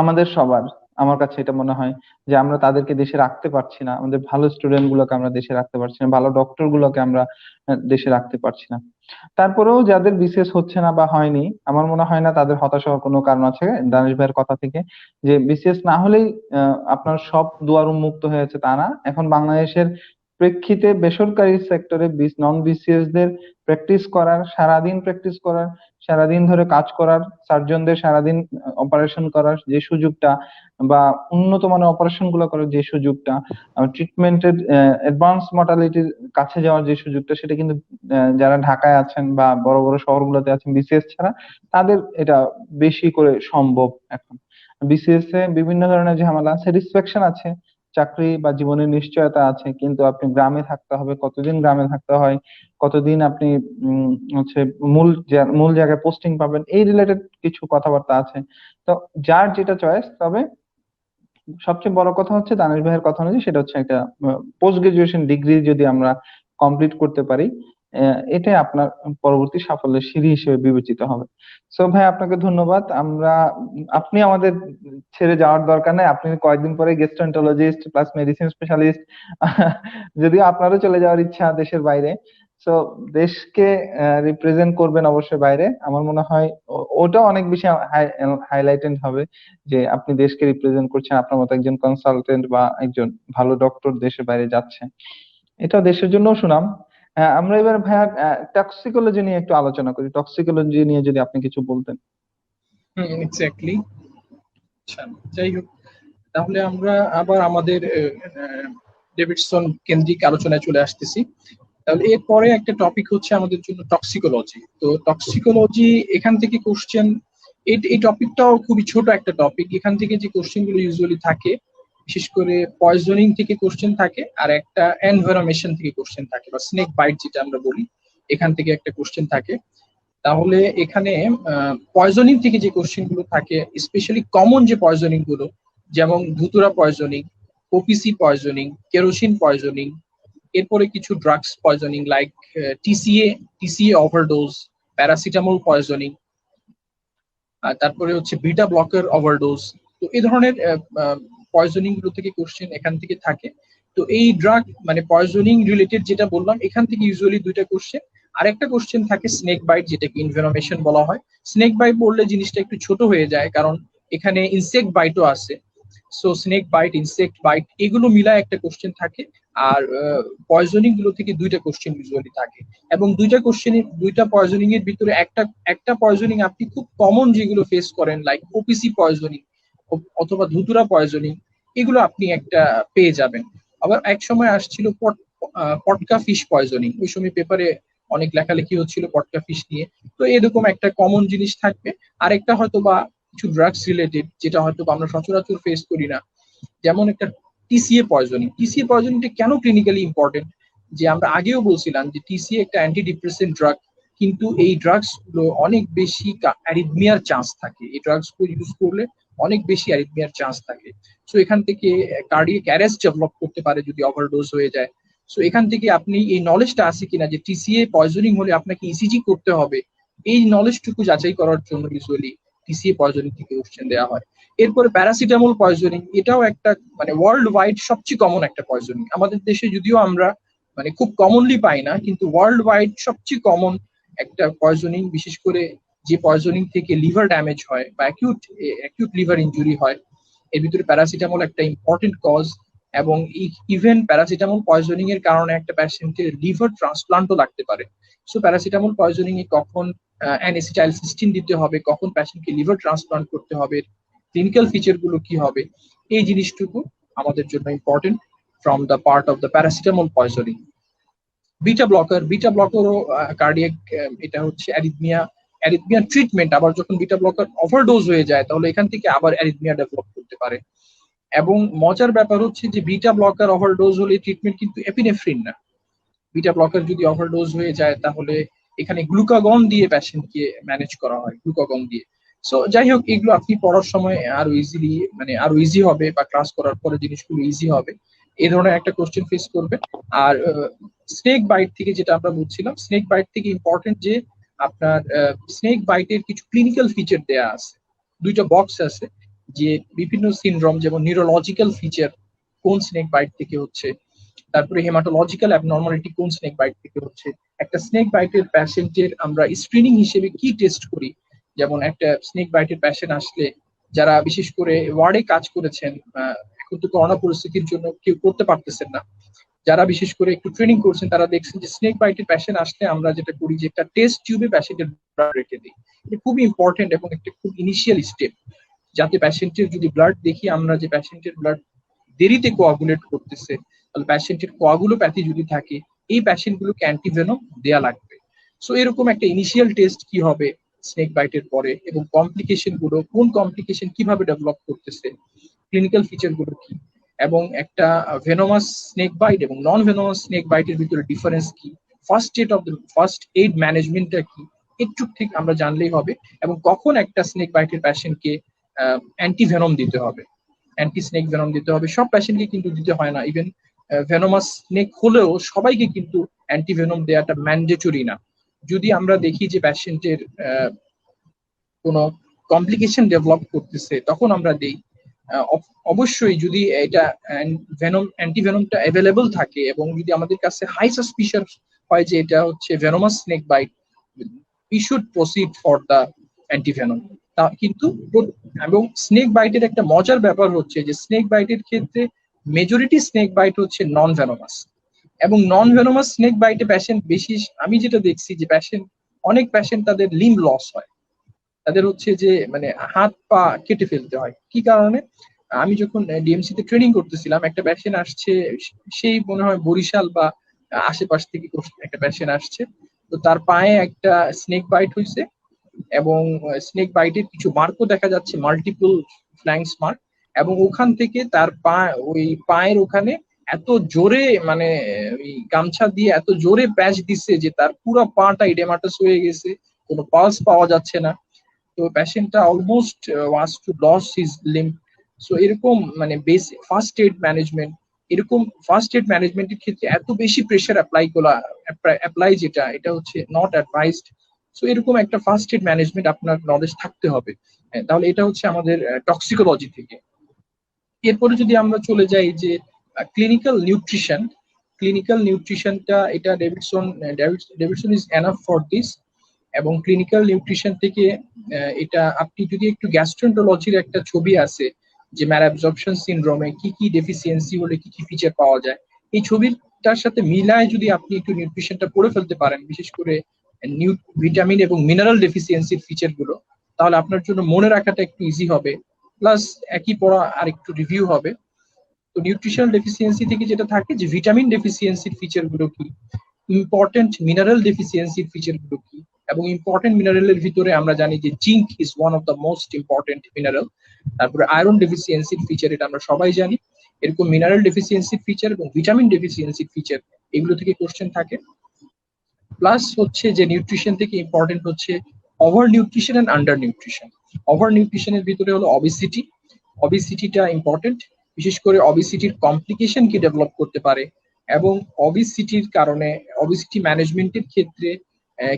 আমাদের সবার। আমার কাছে এটা মনে হয় যে আমরা তাদেরকে দেশে রাখতে পারছি না, আমাদের ভালো স্টুডেন্ট গুলোকে আমরা দেশে রাখতে পারছি না, ভালো ডক্টর গুলোকে আমরা দেশে রাখতে পারছি না। তারপরেও যাদের বিসিএস হচ্ছে না বা হয়নি, আমার মনে হয় না তাদের হতাশ হওয়ার কোনো কারণ আছে। দানিশ ভাইয়ের কথা থেকে যে বিসিএস না হলেই আপনার সব দুয়ার উন্মুক্ত হয়েছে তা না। এখন বাংলাদেশের প্রেক্ষিতে বেসরকারি সেক্টরে নন বিসিএস দের প্র্যাকটিস করার, সারাদিন প্র্যাকটিস করার, সারাদিন ধরে কাজ করার, সার্জনদের সারাদিন অপারেশন করার যে সুযোগটা, বা উন্নত মানের অপারেশন গুলো করার যে সুযোগটা, ট্রিটমেন্টের অ্যাডভান্স মর্টালিটির কাছে যাওয়ার যে সুযোগটা, সেটা কিন্তু যারা ঢাকায় আছেন বা বড় বড় শহরগুলোতে আছেন বিসিএস ছাড়া, তাদের এটা বেশি করে সম্ভব এখন। বিসিএস এ বিভিন্ন ধরনের ঝামেলা, স্যাটিসফ্যাকশন আছে, চাকরি বা জীবনের নিশ্চয়তা আছে, কিন্তু আপনি গ্রামে থাকতে হবে, কতদিন গ্রামে থাকতে হয়, কতদিন আপনি হচ্ছে মূল জায়গায় পোস্টিং পাবেন, এই রিলেটেড কিছু কথাবার্তা আছে। তো যার যেটা চয়েস। তবে সবচেয়ে বড় কথা হচ্ছে দানিশ ভাইয়ের কথা অনুযায়ী সেটা হচ্ছে একটা পোস্ট গ্রাজুয়েশন ডিগ্রি যদি আমরা কমপ্লিট করতে পারি, এটাই আপনার পরবর্তী সাফল্যের সিঁড়ি হিসেবে বিবেচিত হবে। সো ভাই, আপনাকে ধন্যবাদ। আপনি আমাদের ছেড়ে যাওয়ার দরকার নেই, আপনি কয়েকদিন পরে গেস্ট্রোন্টোলজিস্ট প্লাস মেডিসিন স্পেশালিস্ট যদিও আপনারও চলে যাওয়ার ইচ্ছা দেশের বাইরে। সো দেশকে রিপ্রেজেন্ট করবেন অবশ্যই বাইরে। আমার মনে হয় ওটা অনেক বেশি হাইলাইটেড হবে যে আপনি দেশকে রিপ্রেজেন্ট করছেন, আপনার মতো একজন কনসালটেন্ট বা একজন ভালো ডক্টর দেশের বাইরে যাচ্ছে, এটা দেশের জন্য সুনাম। আমরা এবার ভাইয়া টক্সিকোলজি নিয়ে একটু আলোচনা করি। টক্সিকোলজি নিয়ে যদি আপনি কিছু বলতেন। হুম, এক্স্যাক্টলি। আচ্ছা, যাই হোক, তাহলে আমরা আবার আমাদের ডেভিডসন কেন্দ্রিক আলোচনায় চলে আসতেছি। তাহলে এরপরে একটা টপিক হচ্ছে আমাদের জন্য টক্সিকোলজি। তো টক্সিকোলজি, এখান থেকে কোশ্চেন, এই টপিকটাও খুবই ছোট একটা টপিক। এখান থেকে যে কোশ্চেন গুলো ইউজুয়ালি থাকে, বিশেষ করে পয়জনিং থেকে কোশ্চেন থাকে, আর একটা এনভায়রনমেন্ট থেকে কোশ্চেন থাকে, বা স্নেক বাইট যেটা আমরা বলি, এখান থেকে একটা কোশ্চেন থাকে। তাহলে এখানে পয়জনিং থেকে যে কোশ্চেন গুলো থাকে, স্পেশালি কমন যে পয়জনিং গুলো, যেমন ধুতুরা poisoning, OPC poisoning, kerosene poisoning, এরপরে কিছু drugs poisoning like TCA overdose, paracetamol poisoning, আর তারপরে হচ্ছে বিটা ব্লকের ওভারডোজ। তো এই ধরনের পয়জনিং গুলো থেকে কোশ্চেন এখান থেকে থাকে। তো এই ড্রাগ মানে পয়জনিং রিলেটেড যেটা বললাম, এখান থেকে ইউজুয়ালি দুইটা কোশ্চেন। আরেকটা কোশ্চেন থাকে স্নেক বাইট, যেটাকে ইনভেনোমেশন বলা হয়। স্নেক বাইট বললে জিনিসটা একটু ছোট হয়ে যায়, কারণ এখানে ইনসেক্ট বাইটও আছে। So snake bite, insect bite, এগুলো মিলায় একটা কোশ্চেন থাকে। আর পয়জনিং গুলো থেকে দুইটা কোশ্চেন ইউজুয়ালি থাকে। এবং দুইটা পয়জনিং এর ভিতরে একটা একটা পয়জনিং আপনি খুব কমন যেগুলো ফেস করেন, লাইক ওপিসি পয়জনিং অথবা ধুতুরা পয়জনিং, এগুলো আপনি একটা পেয়ে যাবেন। আবার এক সময় আসছিল পটকা ফিশ পয়জনিং, ওই সময় পেপারে অনেক লেখালেখি হচ্ছিল পটকা ফিশ নিয়ে। তো এরকম একটা কমন জিনিস থাকবে। আরেকটা হয়তো বা কিছু ড্রাগস রিলেটেড, যেটা হয়তো আমরা সচরাচর ফেস করি না, যেমন একটা টিসিএ পয়জনিং। টিসিএ পয়জনিংটা কেন ক্লিনিক্যালি ইম্পর্টেন্ট, যে আমরা আগেও বলছিলাম যে টিসিএ একটা অ্যান্টি ডিপ্রেসেন্ট ড্রাগ, কিন্তু এই ড্রাগস গুলো অনেক বেশি অ্যারিথমিয়ার চান্স থাকে। এই ড্রাগস গুলো ইউজ করলে অনেক বেশি অ্যারিথমিয়ার চান্স থাকে। সো এখান থেকে কার্ডিয়াক অ্যারেস্ট ডেভেলপ করতে পারে যদি ওভারডোজ হয়ে যায়। সো এখান থেকে আপনি এই নলেজটা আছে কিনা যে টিসিএ পয়জনিং হলে আপনাকে ইসিজি করতে হবে, এই নলেজটুকু যাচাই করার জন্য ইউজুয়ালি টিসিএ পয়জনিং থেকে কোশ্চেন দেওয়া হয়। এরপরে প্যারাসিটামল পয়জনিং, এটাও একটা মানে ওয়ার্ল্ড ওয়াইড সবচেয়ে কমন একটা পয়জনিং। আমাদের দেশে যদিও আমরা মানে খুব কমনলি পাই না, কিন্তু ওয়ার্ল্ড ওয়াইড সবচেয়ে কমন একটা পয়জনিং, বিশেষ করে যে পয়জনিং থেকে লিভার ড্যামেজ হয় বা অ্যাকিউট লিভার ইনজুরি হয়, এর ভিতরে প্যারাসিটামল একটা ইম্পর্টেন্ট কজ। এবং ইভেন প্যারাসিটামল পয়জনিং এর কারণে একটা প্যাশেন্টের লিভার ট্রান্সপ্লান্টও লাগতে পারে। সো প্যারাসিটামল পয়জনিং এ কখন অ্যানেসিটাইলসিস্টিন দিতে হবে, কখন প্যাশেন্টকে লিভার ট্রান্সপ্লান্ট করতে হবে, ক্লিনিক্যাল ফিচার গুলো কি হবে, এই জিনিসটুকু আমাদের জন্য important from the part of the paracetamol poisoning. Beta ব্লকারও কার্ডিয়াক, এটা হচ্ছে অ্যারিথমিয়া ট্রিটমেন্ট। আবার যখন বিটা ব্লকার ওভারডোজ হয়ে যায় তাহলে এখান থেকে আবার অ্যারিথমিয়া ডেভেলপ করতে পারে। এবং মজার ব্যাপার হচ্ছে যে বিটা ব্লকার ওভারডোজ হলে ট্রিটমেন্ট কিন্তু এপিনেফ্রিন না। বিটা ব্লকার যদি ওভারডোজ হয়ে যায় তাহলে এখানে গ্লুকাগন দিয়ে প্যাশেন্টকে ম্যানেজ করা হয়, গ্লুকাগন দিয়ে। সো যাই হোক, এগুলো আপনি পড়ার সময় আরো ইজিলি মানে আরো ইজি হবে, বা ক্লাস করার পরে জিনিসগুলো ইজি হবে, এই ধরনের একটা কোশ্চেন ফেস করবে। আর স্নেক বাইট থেকে যেটা আমরা বলছিলাম, স্নেক বাইট থেকে ইম্পর্টেন্ট যে আপনার স্নেক বাইটের কিছু ক্লিনিক্যাল ফিচার দেয়া আছে, দুইটা বক্স আছে, যে বিভিন্ন সিনড্রোম যেমন নিউরোলজিক্যাল ফিচার কোন স্নেক বাইট থেকে হচ্ছে, তারপরে হেমাটোলজিক্যাল অ্যাবনর্মালিটি কোন স্নেক বাইট থেকে হচ্ছে। একটা স্নেক বাইটের প্যাশেন্টের আমরা স্ক্রিনিং হিসেবে কি টেস্ট করি, যেমন একটা স্নেক বাইটের প্যাশেন্ট আসলে, যারা বিশেষ করে ওয়ার্ডে কাজ করেছেন, এখন তো করোনা পরিস্থিতির জন্য কেউ করতে পারতেছেন না, যারা বিশেষ করে একটু ট্রেনিং করছেন তারা দেখছেন যে স্নেক বাইটের প্যাশেন্ট আসলে আমরা যেটা করি যে একটা টেস্ট টিউবে প্যাশেন্টের ব্লাড রেখে দিই। এটা খুবই ইম্পর্টেন্ট এবং একটা খুব ইনিশিয়াল স্টেপ, যাতে প্যাশেন্টের যদি ব্লাড দেখি আমরা যে প্যাশেন্টের ব্লাড দেরিতে কোয়াগুলেট করতেছে, তাহলে প্যাশেন্টের কোয়াগুলোপ্যাথি যদি থাকে, এই প্যাশেন্টগুলোকে অ্যান্টিভেনম দেয়া লাগবে। সো এরকম একটা ইনিশিয়াল টেস্ট কি হবে স্নেক বাইটের পরে, এবং কমপ্লিকেশন গুলো, কোন কমপ্লিকেশন কিভাবে ডেভেলপ করতেছে, ক্লিনিক্যাল ফিচার গুলো কি, এবং একটা ভেনোমাস স্নেক বাইট এবং নন ভেনোমাস স্নেক বাইটের ভিতরে ডিফারেন্স কি, ফার্স্ট এইড ম্যানেজমেন্টটা কি, একটু ঠিক আমরা জানলেই হবে। এবং কখন একটা স্নেক বাইটের প্যাশেন্টকে অ্যান্টিভেনম দিতে হবে, অ্যান্টি স্নেক ভেনম দিতে হবে। সব প্যাশেন্টকে কিন্তু দিতে হয় না, ইভেন ভেনোমাস স্নেক হলেও সবাইকে কিন্তু অ্যান্টিভেনম দেওয়াটা ম্যান্ডেটরি না। যদি আমরা দেখি যে প্যাশেন্টের কোনো কমপ্লিকেশন ডেভেলপ করতেছে তখন আমরা দেই। অবশ্যই যদি এটা অ্যান্টিভেনমটা অ্যাভেলেবল থাকে এবং যদি আমাদের কাছে হাই সাসপিশন হয় যে এটা হচ্ছে venomous snake bite, we should proceed for the antivenom. তা কিন্তু এবং স্নেক বাইটের একটা মজার ব্যাপার হচ্ছে যে স্নেক বাইটের ক্ষেত্রে মেজরিটি স্নেক বাইট হচ্ছে নন ভেনোমাস, এবং নন ভেনোমাস স্নেক বাইটে প্যাশেন্ট বেশি, আমি যেটা দেখছি যে অনেক প্যাশেন্ট তাদের লিম্ব লস হয়, তাদের হচ্ছে যে মানে হাত পা কেটে ফেলতে হয়। কি কারণে? আমি যখন ডিএমসি তে ট্রেনিং করতেছিলাম, একটা প্যাশেন্ট আসছে, সেই মনে হয় বরিশাল বা আশেপাশ থেকে একটা প্যাশেন্ট আসছে, তো তার পায়ে একটা স্নেক বাইট হয়েছে, এবং স্নেক বাইটের কিছু মার্কও দেখা যাচ্ছে, মাল্টিপল ফ্ল্যাঙ্কস মার্ক, এবং ওখান থেকে তার ওই পায়ের ওখানে এত জোরে মানে ওই গামছা দিয়ে এত জোরে প্যাচ দিচ্ছে যে তার পুরো পাটা ইডেমাটাস হয়ে গেছে, কোনো পালস পাওয়া যাচ্ছে না। তো প্যাশেন্টটা almost was to loss his limb. So এরকম মানে বেসিক ফার্স্ট এড ম্যানেজমেন্ট, এরকম ফার্স্ট এড ম্যানেজমেন্টের ক্ষেত্রে এত বেশি প্রেশার অ্যাপ্লাই যেটা, এটা হচ্ছে নট অ্যাডভাইসড। সো এরকম একটা ফার্স্ট এড ম্যানেজমেন্ট আপনার নলেজ থাকতে হবে। তাহলে এটা হচ্ছে আমাদের টক্সিকোলজি থেকে। এরপরে যদি আমরা চলে যাই যে ক্লিনিক্যাল নিউট্রিশনটা, এটা Davidson is enough for this. এবং ক্লিনিক্যাল নিউট্রিশন থেকে এটা আপনি যদি একটু গ্যাস্ট্রোন্টোলজির একটা ছবি আছে যে ম্যালঅ্যাবজর্পশন সিনড্রোমে কি কি ডেফিসিয়েন্সি হলে কি কি ফিচার পাওয়া যায়, এই ছবিটার সাথে মিলায় যদি আপনি একটু নিউট্রিশনটা পড়ে ফেলতে পারেন, বিশেষ করে ভিটামিন এবং মিনারেল ডেফিসিয়েন্সির ফিচার গুলো, তাহলে আপনার জন্য মনে রাখাটা একটু ইজি হবে, প্লাস একই পড়া আর একটু রিভিউ হবে। তো নিউট্রিশনাল ডেফিসিয়েন্সি থেকে যেটা থাকে যে ভিটামিন ডেফিসিয়েন্সির ফিচার গুলো কি, ইম্পর্টেন্ট মিনারেল ডেফিসিয়েন্সির ফিচার গুলো কি, এবং ইম্পর্টেন্ট মিনারেলের ভিতরে আমরা জানি যে zinc is one of the most important mineral. তারপরে আয়রন ডেফিসিয়েন্সির ফিচার, এটা আমরা সবাই জানি। এরকম মিনারেল ডেফিসিয়েন্সির ফিচার এবং ভিটামিন ডেফিসিয়েন্সির ফিচার, এগুলো থেকে কোশ্চেন থাকে। প্লাস হচ্ছে যে নিউট্রিশন থেকে ইম্পর্টেন্ট হচ্ছে over nutrition and under nutrition. Over নিউট্রিশনের ভিতরে হলো অবেসিটি। অবেসিটিটা ইম্পর্টেন্ট, বিশেষ করে অবেসিটির কমপ্লিকেশন কি ডেভেলপ করতে পারে, এবং অবেসিটির কারণে অবেসিটি ম্যানেজমেন্টের ক্ষেত্রে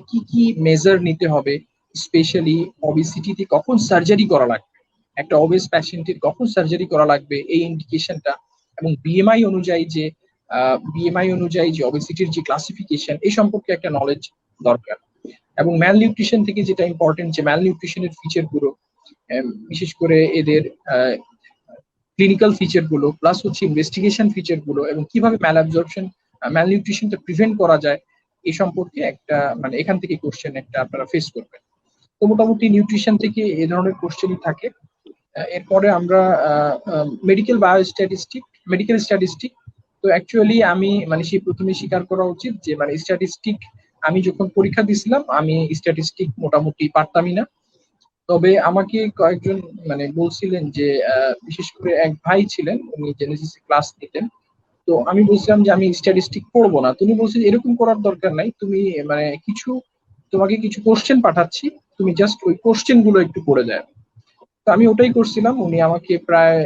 কি কি মেজার নিতে হবে, স্পেশালি অবেসিটিতে কখন সার্জারি করা লাগবে, একটা অবেস প্যাশেন্টের কখন সার্জারি করা লাগবে এই ইন্ডিকেশনটা, এবং বিএমআই অনুযায়ী যে অবেসিটির যে ক্লাসিফিকেশন এই সম্পর্কে একটা নলেজ দরকার। এবং ম্যাল নিউট্রিশন থেকে যেটা ইম্পর্টেন্ট যে ম্যাল নিউট্রিশনের ফিচার গুলো, বিশেষ করে এদের ক্লিনিক্যাল ফিচার গুলো প্লাস হচ্ছে ইনভেস্টিগেশন ফিচার গুলো, এবং কিভাবে ম্যাল অ্যাবজর্পশন ম্যাল নিউট্রিশনটা প্রিভেন্ট করা যায় এই সম্পর্কে একটা মানে এখান থেকে কোশ্চেন একটা আপনারা ফেস করবেন। তো মোটামুটি নিউট্রিশন থেকে এই ধরনের কোশ্চেনই থাকে। এরপরে আমরা মেডিকেল স্ট্যাটিস্টিক। তো অ্যাকচুয়ালি আমি মানে সেই প্রথমে স্বীকার করা উচিত যে মানে স্ট্যাটিস্টিক আমি যখন পরীক্ষা দিছিলাম আমি স্ট্যাটিস্টিক মোটামুটি পারতামই না। তবে আমাকে কয়েকজন মানে বলছিলেন যে বিশেষ করে এক ভাই ছিলেন, উনি জেনেসিস ক্লাস নিতেন। তো আমি বলছিলাম যে আমি স্ট্যাটিস্টিক পড়বো না, তুমি বলছি এরকম করার দরকার নাই, তুমি মানে তোমাকে কিছু কোশ্চেন পাঠাচ্ছি, তুমি জাস্ট ওই কোশ্চেন গুলো একটু পড়ে দেয়। তো আমি ওটাই করছিলাম। উনি আমাকে প্রায়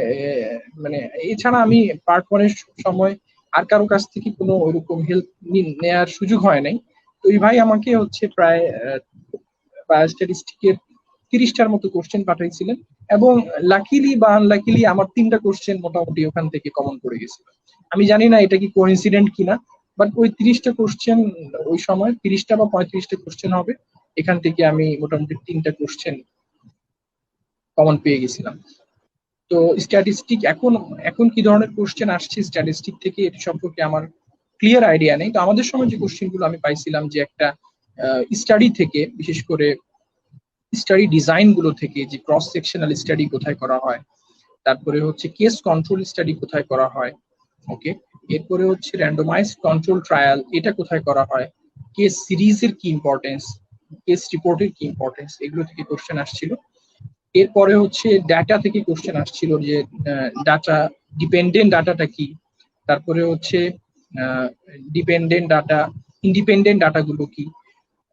মানে এছাড়া আমি পার্ট ওয়ানের সময় আর কারো কাছ থেকে কোনো ওইরকম হেল্প নেওয়ার সুযোগ হয় নাই। তো ওই ভাই আমাকে হচ্ছে প্রায় বায়োস্ট্যাটিস্টিকের 30টার মতো কোশ্চেন পাঠাইছিলেন, এবং লাকিলি বা আনলাকিলি আমার 3টা কোশ্চেন মোটামুটি ওখান থেকে কমন পড়ে গেছিল। আমি জানি না এটা কি কোইন্সিডেন্ট কিনা, বাট ওই 30টা কোশ্চেন ওই সময় 30টা বা 35টা কোশ্চেন হবে, এখান থেকে আমি মোটামুটি 3টা কোশ্চেন কমন পেয়ে গেছিলাম। তো স্ট্যাটিস্টিক এখন এখন কি ধরনের কোশ্চেন আসছে স্ট্যাটিস্টিক থেকে এটি সম্পর্কে আমার ক্লিয়ার আইডিয়া নেই। তো আমাদের সময় যে কোশ্চেন গুলো আমি পাইছিলাম যে একটা স্টাডি থেকে, বিশেষ করে স্টাডি ডিজাইন গুলো থেকে, যে ক্রস সেকশনাল স্টাডি কোথায় করা হয়, তারপরে হচ্ছে কেস কন্ট্রোল স্টাডি কোথায় করা হয়, ওকে, এরপরে হচ্ছে র্যান্ডমাইজড কন্ট্রোল ট্রায়াল এটা কোথায় করা হয়, কেস সিরিজের কি ইম্পর্টেন্স, কেস রিপোর্টের কি ইম্পর্টেন্স, এগুলো থেকে কোশ্চেন আসছিল। এরপরে হচ্ছে ডাটা থেকে কোশ্চেন আসছিল যে ডাটা ডিপেন্ডেন্ট ডাটাটা কি, তারপরে হচ্ছে ডিপেন্ডেন্ট ডাটা ইন্ডিপেন্ডেন্ট ডাটাগুলো কি,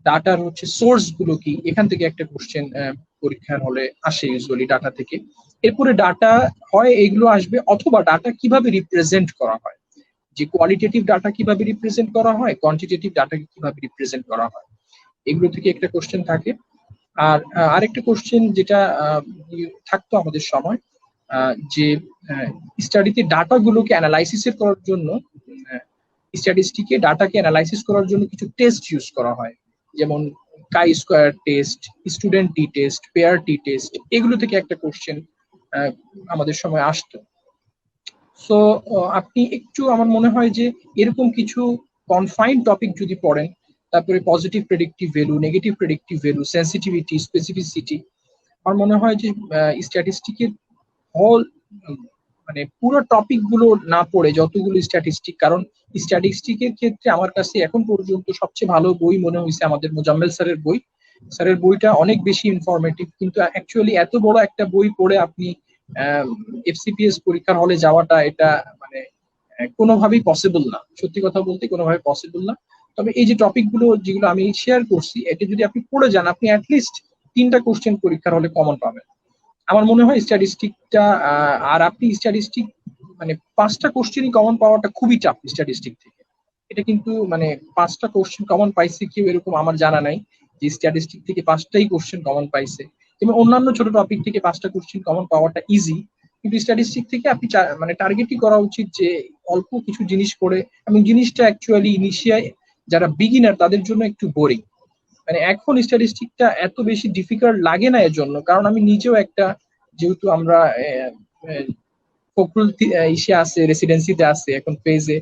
ডাটার হচ্ছে সোর্স গুলো কি, এখান থেকে একটা কোশ্চেন পরীক্ষার হলে আসে ইউজুয়ালি ডাটা থেকে। এরপরে ডাটা হয় এগুলো আসবে, অথবা ডাটা কিভাবে রিপ্রেজেন্ট করা হয়, যে কোয়ালিটেটিভ ডাটা কিভাবে রিপ্রেজেন্ট করা হয়, কোয়ান্টিটেটিভ ডাটা কিভাবে রিপ্রেজেন্ট করা হয়, এগুলো থেকে একটা কোশ্চেন থাকে। আর আরেকটা কোশ্চেন যেটা থাকতো আমাদের সময়, যে স্টাডিতে ডাটা গুলোকে অ্যানালাইসিস করার জন্য, স্ট্যাটিস্টিকে ডাটাকে অ্যানালাইসিস করার জন্য কিছু টেস্ট ইউজ করা হয়, যেমন কাই স্কোয়ার টেস্ট, স্টুডেন্ট টি টেস্ট, পেয়ার টি টেস্ট, এগুলো থেকে একটা কোশ্চেন আমাদের সময় আসতো। সো আপনি একটু আমার মনে হয় যে এরকম কিছু কনফাইন্ড টপিক যদি পড়েন, তারপরে positive predictive value, negative predictive value, sensitivity, specificity, আমার মনে হয় যে স্ট্যাটিস্টিকের হল মানে পুরো টপিক গুলো না পড়ে যতগুলো স্ট্যাটিস্টিক, কারণ স্ট্যাটিস্টিকের ক্ষেত্রে আমার কাছে এখন পর্যন্ত সবচেয়ে ভালো বই মনে হয়েছে আমাদের মোজাম্মেল স্যারের বই। স্যারের বইটা অনেক বেশি ইনফরমেটিভ, কিন্তু অ্যাকচুয়ালি এত বড় একটা বই পড়ে আপনি এফসিপিএস পরীক্ষার হলে যাওয়াটা এটা মানে কোনোভাবেই পসিবল না, সত্যি কথা বলতে কোনোভাবে পসিবল না। তবে এই যে টপিক গুলো যেগুলো আমি শেয়ার করছি, এটা যদি আপনি পড়ে যান, আপনি অ্যাটলিস্ট 3টা কোশ্চেন পরীক্ষার হলে কমন পাবেন আমার মনে হয় স্ট্যাটিস্টিকটা। আর আপনি স্ট্যাটিস্টিক মানে 5টা কোশ্চেনই কমন পাওয়াটা খুবই চাপ স্ট্যাটিস্টিক থেকে। এটা কিন্তু মানে 5টা কোশ্চেন কমন পাইছে কেউ এরকম আমার জানা নাই যে স্ট্যাটিস্টিক থেকে 5টাই কোশ্চেন কমন পাইছে। এবং অন্যান্য ছোট টপিক থেকে 5টা কোশ্চেন কমন পাওয়াটা ইজি, কিন্তু স্ট্যাটিস্টিক থেকে আপনি মানে টার্গেটই করা উচিত যে অল্প কিছু জিনিস করে, এবং জিনিসটা অ্যাকচুয়ালি ইনিশিয়াল যারা বিগিনার তাদের জন্য একটু বোরিং। মানে এখন স্ট্যাটিস্টিকটা এত বেশি ডিফিকাল্ট লাগে না এর জন্য, কারণ আমি নিজেও একটা, যেহেতু আমরা ফখরুল ইসে আছে, রেসিডেন্সিতে আছে এখন ফেজে,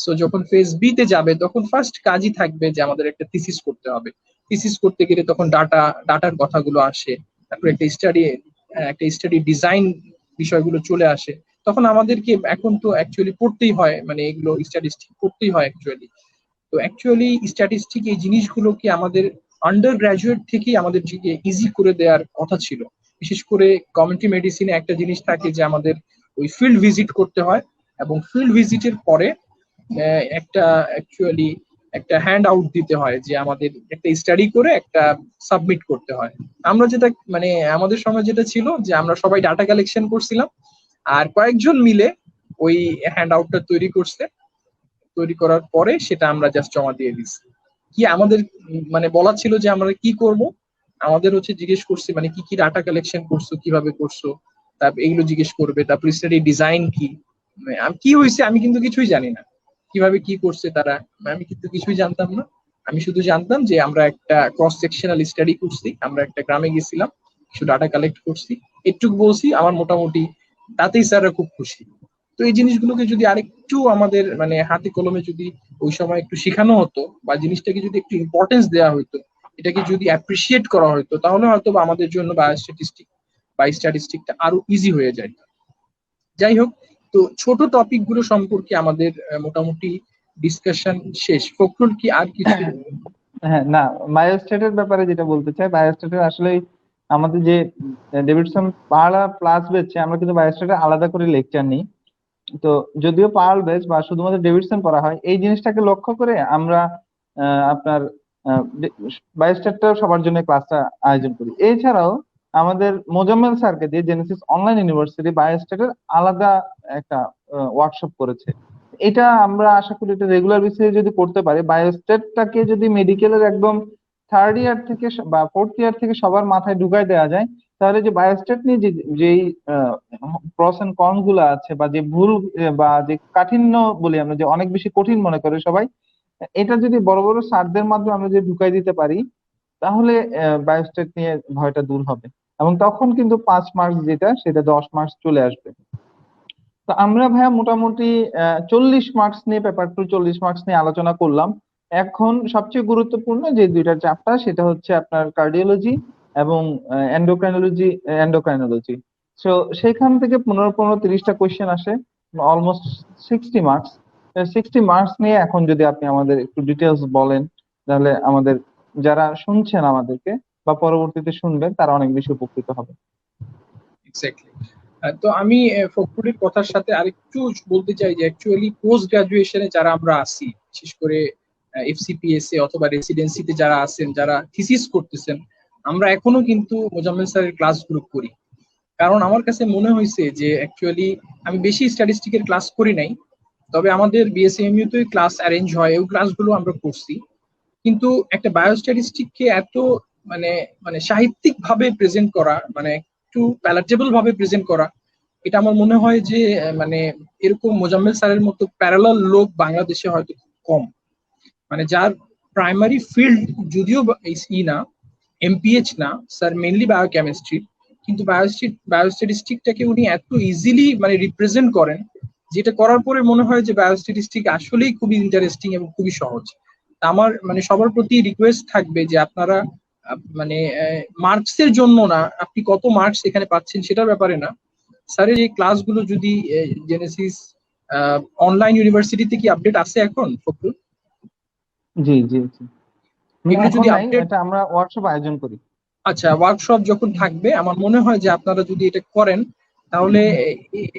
সো যখন ফেজ বি তে যাবে তখন ফার্স্ট কাজই থাকবে যে আমাদের একটা থিসিস করতে হবে। থিসিস করতে গেলে তখন ডাটার কথাগুলো আসে, তারপর একটা স্টাডি ডিজাইন বিষয়গুলো চলে আসে, তখন আমাদেরকে এখন তো অ্যাকচুয়ালি পড়তেই হয়, মানে এগুলো স্ট্যাটিস্টিক পড়তেই হয় অ্যাকচুয়ালি। তো অ্যাকচুয়ালি স্ট্যাটিস্টিক এই জিনিসগুলোকে আমাদের আন্ডার গ্রাজুয়েট থেকেই আমাদের ইজি করে দেওয়ার কথা ছিল। বিশেষ করে কমিউনিটি মেডিসিনে একটা জিনিস থাকে যে আমাদের ওই ফিল্ড ভিজিট করতে হয়, এবং ফিল্ড ভিজিটের পরে একটা অ্যাকচুয়ালি একটা হ্যান্ড আউট দিতে হয়, যে আমাদের একটা স্টাডি করে একটা সাবমিট করতে হয়। আমরা যেটা মানে আমাদের সময় যেটা ছিল যে আমরা সবাই ডাটা কালেকশন করছিলাম, আর কয়েকজন মিলে ওই হ্যান্ড আউটটা তৈরি করছে, তৈরি করার পরে সেটা আমরা জাস্ট জমা দিয়ে দিচ্ছি। কি আমাদের মানে বলা ছিল যে আমরা কি করব, আমাদের হচ্ছে জিজ্ঞেস করছে মানে কি কি ডাটা কালেকশন করছো, কিভাবে করছো, তারপর এগুলো জিজ্ঞেস করবে, তারপর স্টাডি ডিজাইন কি, মানে কি হয়েছে আমি কিন্তু কিছুই জানি না, কিভাবে কি করছে তারা, আমি কিন্তু কিছুই জানতাম না। আমি শুধু জানতাম যে আমরা একটা ক্রস সেকশনাল স্টাডি করছি, আমরা একটা গ্রামে গেছিলাম, কিছু ডাটা কালেক্ট করছি, একটুক বলছি, আমার মোটামুটি তাতেই স্যাররা খুব খুশি। তো এই জিনিসগুলোকে যদি আরেকটু আমাদের মানে হাতে কলমে যদি ওই সময় একটু শেখানো হতো, বা জিনিসটাকে যদি একটু ইম্পর্টেন্স দেওয়া হতো, এটাকে যদি অ্যাপ্রিসিয়েট করা হতো, তাহলে হয়তো আমাদের জন্য বায়োস্ট্যাটিস্টিক বা স্ট্যাটিস্টিকটা আরো ইজি হয়ে যায়। যাই হোক, তো ছোট টপিক গুলো সম্পর্কে আমাদের মোটামুটি ডিসকাশন শেষ। ফখরুল কি আর কিছু? হ্যাঁ, না, বায়োস্ট্যাটের ব্যাপারে যেটা বলতে চাই, বায়োস্ট্যাটের আসলে আমাদের যে ডেভিডসন পার্ল আর প্লাস বেচে আমরা কিন্তু বায়োস্ট্যাটের আলাদা করে লেকচার নিই। তো যদিও পার্ল বেস বা শুধুমাত্র ডেভিডসন পড়া হয়, এই জিনিসটাকে লক্ষ্য করে আমরা আপনার বায়োস্ট্যাটটা সবার জন্য ক্লাসটা আয়োজন করি। এছাড়াও আমাদের মোজাম্মেল স্যারকে দিয়ে জেনেসিস অনলাইন ইউনিভার্সিটি বায়োস্ট্যাটের আলাদা একটা ওয়ার্কশপ করেছে। এটা আমরা আশা করি এটা রেগুলার বেসিসে যদি করতে পারি, বায়োস্ট্যাটটাকে যদি মেডিকেলের একদম থার্ড ইয়ার থেকে বা ফোর্থ ইয়ার থেকে সবার মাথায় ঢুকাই দেওয়া যায়, তাহলে যে বায়োস্ট্যাট নিয়ে যে যেই প্রস এন্ড কনস গুলো আছে, বা যে ভুল বা যে কাঠিন্য বলি আমরা, যে অনেক বেশি কঠিন মনে করে সবাই, এটা যদি বড় বড় স্যারদের মাধ্যমে আমরা যদি ঢুকাই দিতে পারি, তাহলে বায়োস্ট্যাট নিয়ে ভয়টা দূর হবে। এবং তখন কিন্তু 5 মার্কস যেটা, সেটা 10 মার্কস চলে আসবে। তো আমরা ভাইয়া মোটামুটি 40 মার্কস নিয়ে, পেপার টু 40 মার্কস নিয়ে আলোচনা করলাম। এখন সবচেয়ে গুরুত্বপূর্ণ যে দুইটা চ্যাপ্টার, সেটা হচ্ছে আপনার কার্ডিওলজি এবং এন্ডোক্রাইনোলজি। এন্ডোক্রাইনোলজি তো সেখান থেকে 15-15-30টা কোয়েশ্চেন আসে, অলমোস্ট 60 মার্কস। 60 মার্কস নিয়ে এখন যদি আপনি আমাদের একটু ডিটেলস বলেন, তাহলে আমাদের যারা শুনছেন আমাদেরকে বা পরবর্তীতে শুনবেন, তারা অনেক বেশি উপকৃত হবে। এক্স্যাক্টলি। তো আমি ফখরুলের কথার সাথে আরেকটু বলতে চাই যে অ্যাকচুয়ালি পোস্ট গ্রাজুয়েশনে যারা আমরা আছি, বিশেষ করে এফসিপিএসএ অথবা রেসিডেন্সিতে যারা আছেন, যারা থিসিস করতেছেন, আমরা এখনো কিন্তু মোজাম্মেল স্যারের ক্লাসগুলো করি। কারণ আমার কাছে মনে হয়েছে যে অ্যাকচুয়ালি আমি বেশি স্ট্যাটিস্টিকের ক্লাস করি নাই, তবে আমাদের বিএসএমইউ তে ক্লাস অ্যারেঞ্জ হয়, ওই ক্লাসগুলো আমরা করছি। কিন্তু একটা বায়োস্ট্যাটিস্টিককে এত মানে মানে সাহিত্যিক ভাবে প্রেজেন্ট করা, মানে একটু প্যালাটেবল ভাবে প্রেজেন্ট করা, এটা আমার মনে হয় যে মানে এরকম মোজাম্মেল স্যারের মতো প্যারালাল লোক বাংলাদেশে হয়তো খুব কম। মানে যার প্রাইমারি ফিল্ড যদিও না, এমপিএইচ না, স্যার মেনলি বায়োকেমিস্ট্রি, কিন্তু বায়োস্ট্যাটিস্টিকটাকে উনি এত ইজিলি মানে রিপ্রেজেন্ট করেন, যেটা করার পরে মনে হয় যে বায়োস্ট্যাটিস্টিক আসলেই খুবই ইন্টারেস্টিং এবং খুবই সহজ। আমার মানে সবার প্রতি রিকোয়েস্ট থাকবে যে আপনারা মানে মার্কস এর জন্য না, আপনি কত মার্কস এখানে পাচ্ছেন সেটার ব্যাপারে না, স্যারের এই ক্লাসগুলো যদি জেনেসিস অনলাইন ইউনিভার্সিটিতে কি আপডেট আছে এখন ফখরুল? জি, জি, জি। না, এগুলো এখন যদি নাই, আপডেট, এটা আমরা ওয়ার্কশপ আয়োজন করি। আচ্ছা ওয়ার্কশপ যখন থাকবে, আমার মনে হয় যে আপনারা যদি এটা করেন, তাহলে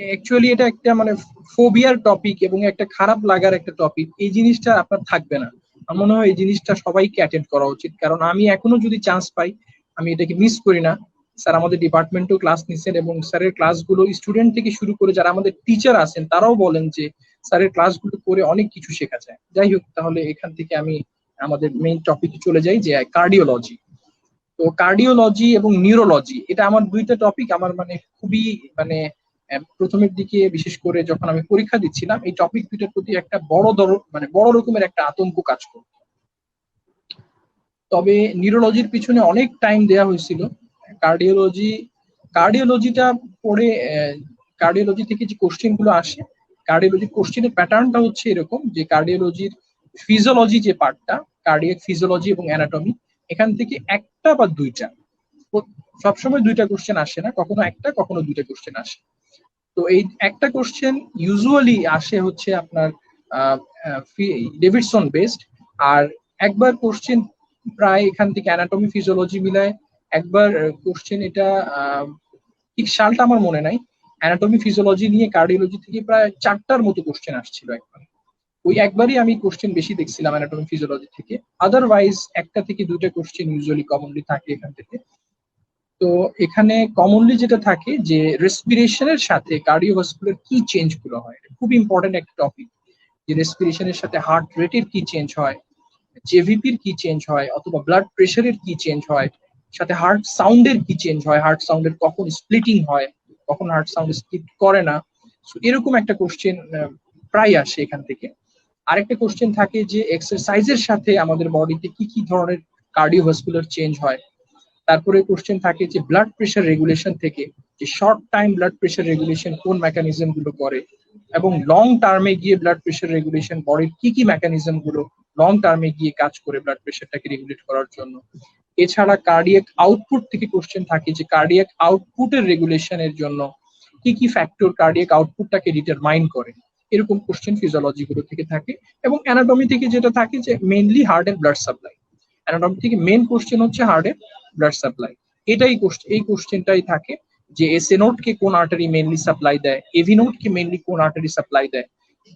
অ্যাকচুয়ালি এটা একটা মানে ফোবিয়ার টপিক এবং একটা খারাপ লাগার একটা টপিক, এই জিনিসটা আপনার থাকবে না। আমার মনে হয় এই জিনিসটা সবাইকে অ্যাটেন্ড করা উচিত, কারণ আমি এখনো যদি চান্স পাই আমি এটাকে মিস করি না। স্যার আমাদের ডিপার্টমেন্টেও ক্লাস নিচ্ছেন, এবং স্যারের ক্লাসগুলো স্টুডেন্ট থেকে শুরু করে যারা আমাদের টিচার আছেন তারাও বলেন যে স্যারের ক্লাসগুলো করে অনেক কিছু শেখা যায়। যাই হোক, তাহলে এখান থেকে আমি আমাদের মেইন টপিকে চলে যাই, যে কার্ডিওলজি। তো কার্ডিওলজি এবং নিউরোলজি, এটা আমার দুইটা টপিক আমার মানে খুবই মানে প্রথমের দিকে বিশেষ করে যখন আমি পরীক্ষা দিচ্ছিলাম, এই টপিক দুইটার প্রতি একটা মানে বড় রকমের একটা আতঙ্ক কাজ করতো। তবে নিউরোলজির পিছনে অনেক টাইম দেওয়া হয়েছিল। কার্ডিওলজি কার্ডিওলজিটা পড়ে কার্ডিওলজি থেকে যে কোশ্চেন গুলো আসে, কার্ডিওলজি কোশ্চেনের প্যাটার্নটা হচ্ছে এরকম যে কার্ডিওলজির ফিজিওলজি যে পার্টটা, কার্ডিয়াক ফিজিওলজি এবং অ্যানাটমি, এখান থেকে একটা বা দুইটা, সবসময় দুইটা কোশ্চেন আসে না, কখনো একটা কখনো দুইটা কোশ্চেন আসে। তো এই একটা কোশ্চেন ইউজুয়ালি আসে হচ্ছে আপনার ডেভিডসন বেসড, আর একবার কোশ্চেন প্রায় এখান থেকে অ্যানাটমি ফিজিওলজি মিলায় একবার কোশ্চেন, এটা ঠিক সালটা আমার মনে নাই, অ্যানাটমি ফিজিওলজি নিয়ে কার্ডিওলজি থেকে প্রায় 4টার মতো কোশ্চেন আসছিল একবার। ওই একবারই আমি কোশ্চেন বেশি দেখছিলাম অ্যানাটমি ফিজিওলজি থেকে, আদারওয়াইজ একটা থেকে দুইটা কোশ্চেন ইউজুয়ালি কমনলি থাকে এখান থেকে। তো এখানে কমনলি যেটা থাকে যে রেসপিরেশনের সাথে কার্ডিওভাস্কুলার কি চেঞ্জ গুলো হয়, খুব ইম্পর্টেন্ট একটা টপিক, যে রেসপিরেশনের সাথে হার্ট রেটের কি চেঞ্জ হয়, জেভিপির কি চেঞ্জ হয়, অথবা ব্লাড প্রেশারের কি চেঞ্জ হয়, সাথে হার্ট সাউন্ডের কি চেঞ্জ হয়, হার্ট সাউন্ডের কখন স্প্লিটিং হয়, কখন হার্ট সাউন্ড স্প্লিট করে না। এরকম একটা কোশ্চেন প্রায় আসে এখান থেকে। আরেকটা কোশ্চেন থাকে যে এক্সারসাইজের সাথে আমাদের বডিতে কি কি ধরনের কার্ডিওভাস্কুলার চেঞ্জ হয়। তারপরে কোশ্চেন থাকে যে ব্লাড প্রেশার রেগুলেশন থেকে, যে short time blood pressure regulation কোন মেকানিজম গুলো করে, এবং লং টার্মে গিয়ে ব্লাড প্রেশার রেগুলেশন বডির কি কি মেকানিজম গুলো লং টার্মে গিয়ে কাজ করে ব্লাড প্রেশারটাকে রেগুলেট করার জন্য। এছাড়া কার্ডিয়াক আউটপুট থেকে কোশ্চেন থাকে যে কার্ডিয়াক আউটপুটের রেগুলেশনের জন্য কি কি ফ্যাক্টর কার্ডিয়াক আউটপুটটাকে ডিটারমাইন করে, এরকম কোশ্চেন ফিজিওলজি গুলো থেকে থাকে। এবং অ্যানাটমি থেকে যেটা থাকে যে mainly heart and blood supply, anatomy থেকে মেইন কোশ্চেন হচ্ছে হার্ট এন্ড ব্লাড সাপ্লাই। এই কোশ্চেনটাই থাকে যে এসএ নোড কে কোন আর্টারি মেইনলি সাপ্লাই দেয়, এভি নোড কে মেইনলি কোন আর্টারি সাপ্লাই দেয়,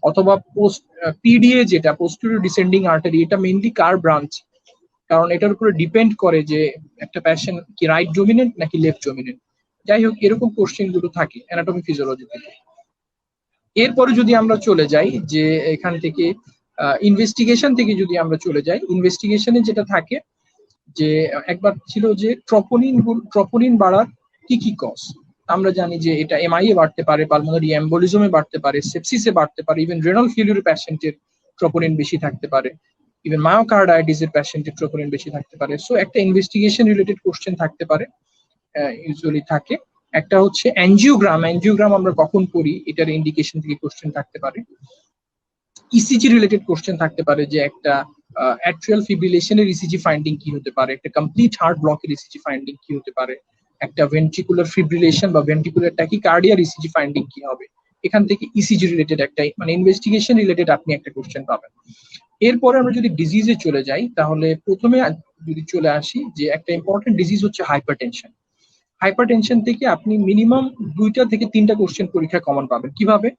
অথবা পোস্ট পিডিএ যেটা পোস্টেরিয়র ডিসেন্ডিং আর্টারি, এটা মেইনলি কার ব্রাঞ্চ, কারণ এটার উপরে ডিপেন্ড করে যে একটা প্যাশেন্ট কি রাইট ডোমিনেন্ট নাকি লেফট ডোমিনেন্ট। যাই হোক, এরকম কোশ্চেন গুলো থাকে অ্যানাটমি ফিজিওলজি থেকে। এরপরে যদি আমরা চলে যাই যে এখান থেকে ইনভেস্টিগেশন থেকে যদি আমরা চলে যাই, ইনভেস্টিগেশনে যেটা থাকে যে একবার ছিল যে ট্রপোনিন বাড়ার কি কি কজ। আমরা জানি যে এটা এমআই এ বাড়তে পারে, পালমোনারি এম্বোলিজমে বাড়তে পারে, সেপসিসে বাড়তে পারে, ইভেন রেনাল ফেলিউর প্যাশেন্টের ট্রপোনিন বেশি থাকতে পারে, ইভেন মায়োকার্ডাইটিস এর প্যাশেন্টের ট্রপোনিন বেশি থাকতে পারে। সো একটা ইনভেস্টিগেশন রিলেটেড কোশ্চেন থাকতে পারে, ইউজুয়ালি থাকে। একটা হচ্ছে অ্যাঞ্জিওগ্রাম আমরা কখন করি, এটার ইন্ডিকেশন থেকে কোশ্চেন থাকতে পারে। ইসিজি রিলেটেড কোশ্চেন থাকতে পারে যে একটা অ্যাট্রিয়াল ফিব্রিলেশনের ইসিজি ফাইন্ডিং কি হতে পারে, একটা কমপ্লিট হার্ট ব্লকের ইসিজি ফাইন্ডিং কি হতে পারে, একটা ভেন্ট্রিকুলার ফিব্রিলেশন বা ভেন্ট্রিকুলার ট্যাকিকার্ডিয়ার ইসিজি ফাইন্ডিং কি হবে। এখান থেকে ইসিজি রিলেটেড একটা মানে ইনভেস্টিগেশন রিলেটেড আপনি একটা কোশ্চেন পাবেন। এরপরে আমরা যদি ডিজিজে চলে যাই, তাহলে প্রথমে যদি চলে আসি যে একটা ইম্পর্টেন্ট ডিজিজ হচ্ছে হাইপারটেনশন। হাইপারটেনশন থেকে আপনি মিনিমাম 2টা থেকে 3টা কোশ্চেন পরীক্ষা কমন পাবেন। কিভাবে?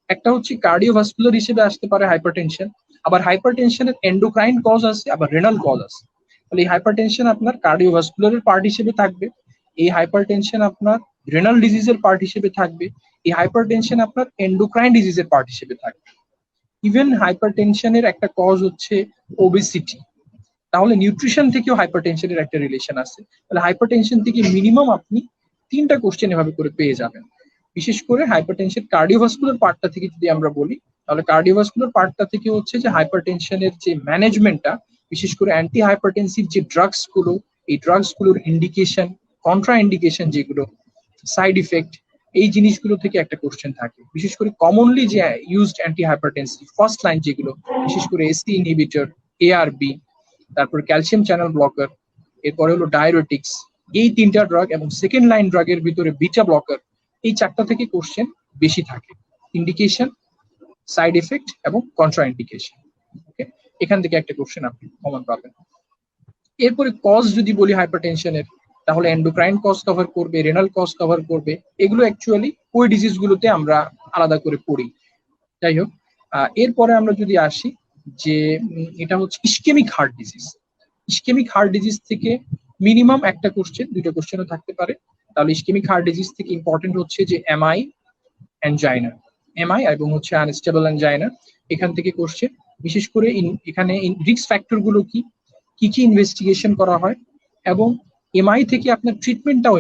একটা হচ্ছে কার্ডিওভাস্কুলার হিসেবে আসতে পারে হাইপারটেনশন, আবার হাইপারটেনশনের এন্ডোক্রাইন কজ আছে, আবার রেনাল কজ আছে। তাহলে এই হাইপারটেনশন আপনার কার্ডিওভাস্কুলারের পার্ট হিসেবে থাকবে, এই হাইপারটেনশন আপনার রেনাল ডিজিজের পার্ট হিসেবে থাকবে, এই হাইপারটেনশন আপনার এন্ডোক্রাইন ডিজিজের পার্ট হিসেবে থাকবে। ইভেন হাইপারটেনশনের একটা কজ হচ্ছে ওবেসিটি, তাহলে নিউট্রিশন থেকেও হাইপারটেনশনের একটা রিলেশন আছে। তাহলে হাইপারটেনশন থেকে মিনিমাম আপনি 3টা কোশ্চেন এভাবে করে পেয়ে যাবেন। বিশেষ করে হাইপারটেনশন কার্ডিওভাস্কুলার পার্টটা থেকে যদি আমরা বলি, তাহলে কার্ডিওভাস্কুলার পার্টটা থেকে হচ্ছে যে হাইপারটেনশনের যে ম্যানেজমেন্টটা, বিশেষ করে অ্যান্টি হাইপারটেনসিভ যে ড্রাগস গুলো, এই ড্রাগস গুলোর ইন্ডিকেশন, কন্ট্রা ইন্ডিকেশন যেগুলো, সাইড ইফেক্ট, এই জিনিসগুলো থেকে একটা কোশ্চেন থাকে। বিশেষ করে কমনলি যে used anti hypertensive first line যেগুলো, বিশেষ করে এসি ইনহিবিটর, এআরবি, তারপর ক্যালসিয়াম চ্যানেল ব্লকার, এরপরে হলো ডায়োরেটিক্স, এই 3টা ড্রাগ, এবং সেকেন্ড লাইন ড্রাগের ভিতরে বিটা ব্লকার, এই 4টা থেকে কোশ্চেন বেশি থাকে, ইন্ডিকেশন, সাইড এফেক্ট এবং কন্ট্রা ইন্ডিকেশন। ওকে, এখান থেকে একটা কোশ্চেন আপনি কমন পাবেন। এরপরে কজ যদি বলি হাইপারটেনশনের, তাহলে এন্ডোক্রাইন কজ কভার করবে, রেনাল কজ কভার করবে, এগুলো অ্যাকচুয়ালি ওই ডিজিজ গুলোতে আমরা আলাদা করে পড়ি। যাই হোক, এরপরে আমরা যদি আসি যে এটা হচ্ছে ischemic heart disease. Ischemic heart disease থেকে মিনিমাম একটা কোশ্চেন, 2টা কোশ্চেনও থাকতে পারে। তাহলে ইসকেমিক হার্ট ডিজিজ থেকে ইম্পর্টেন্ট হচ্ছে যে এমআই, অ্যানজাইনা, এমআই এবং হচ্ছে আনস্টেবল অ্যানজাইনা, এখান থেকে কোশ্চেন। বিশেষ করে এখানে রিস্ক ফ্যাক্টর গুলো কি কি কি ইনভেস্টিগেশন করা হয়, এবং এমআই থেকে আপনার ট্রিটমেন্টটাও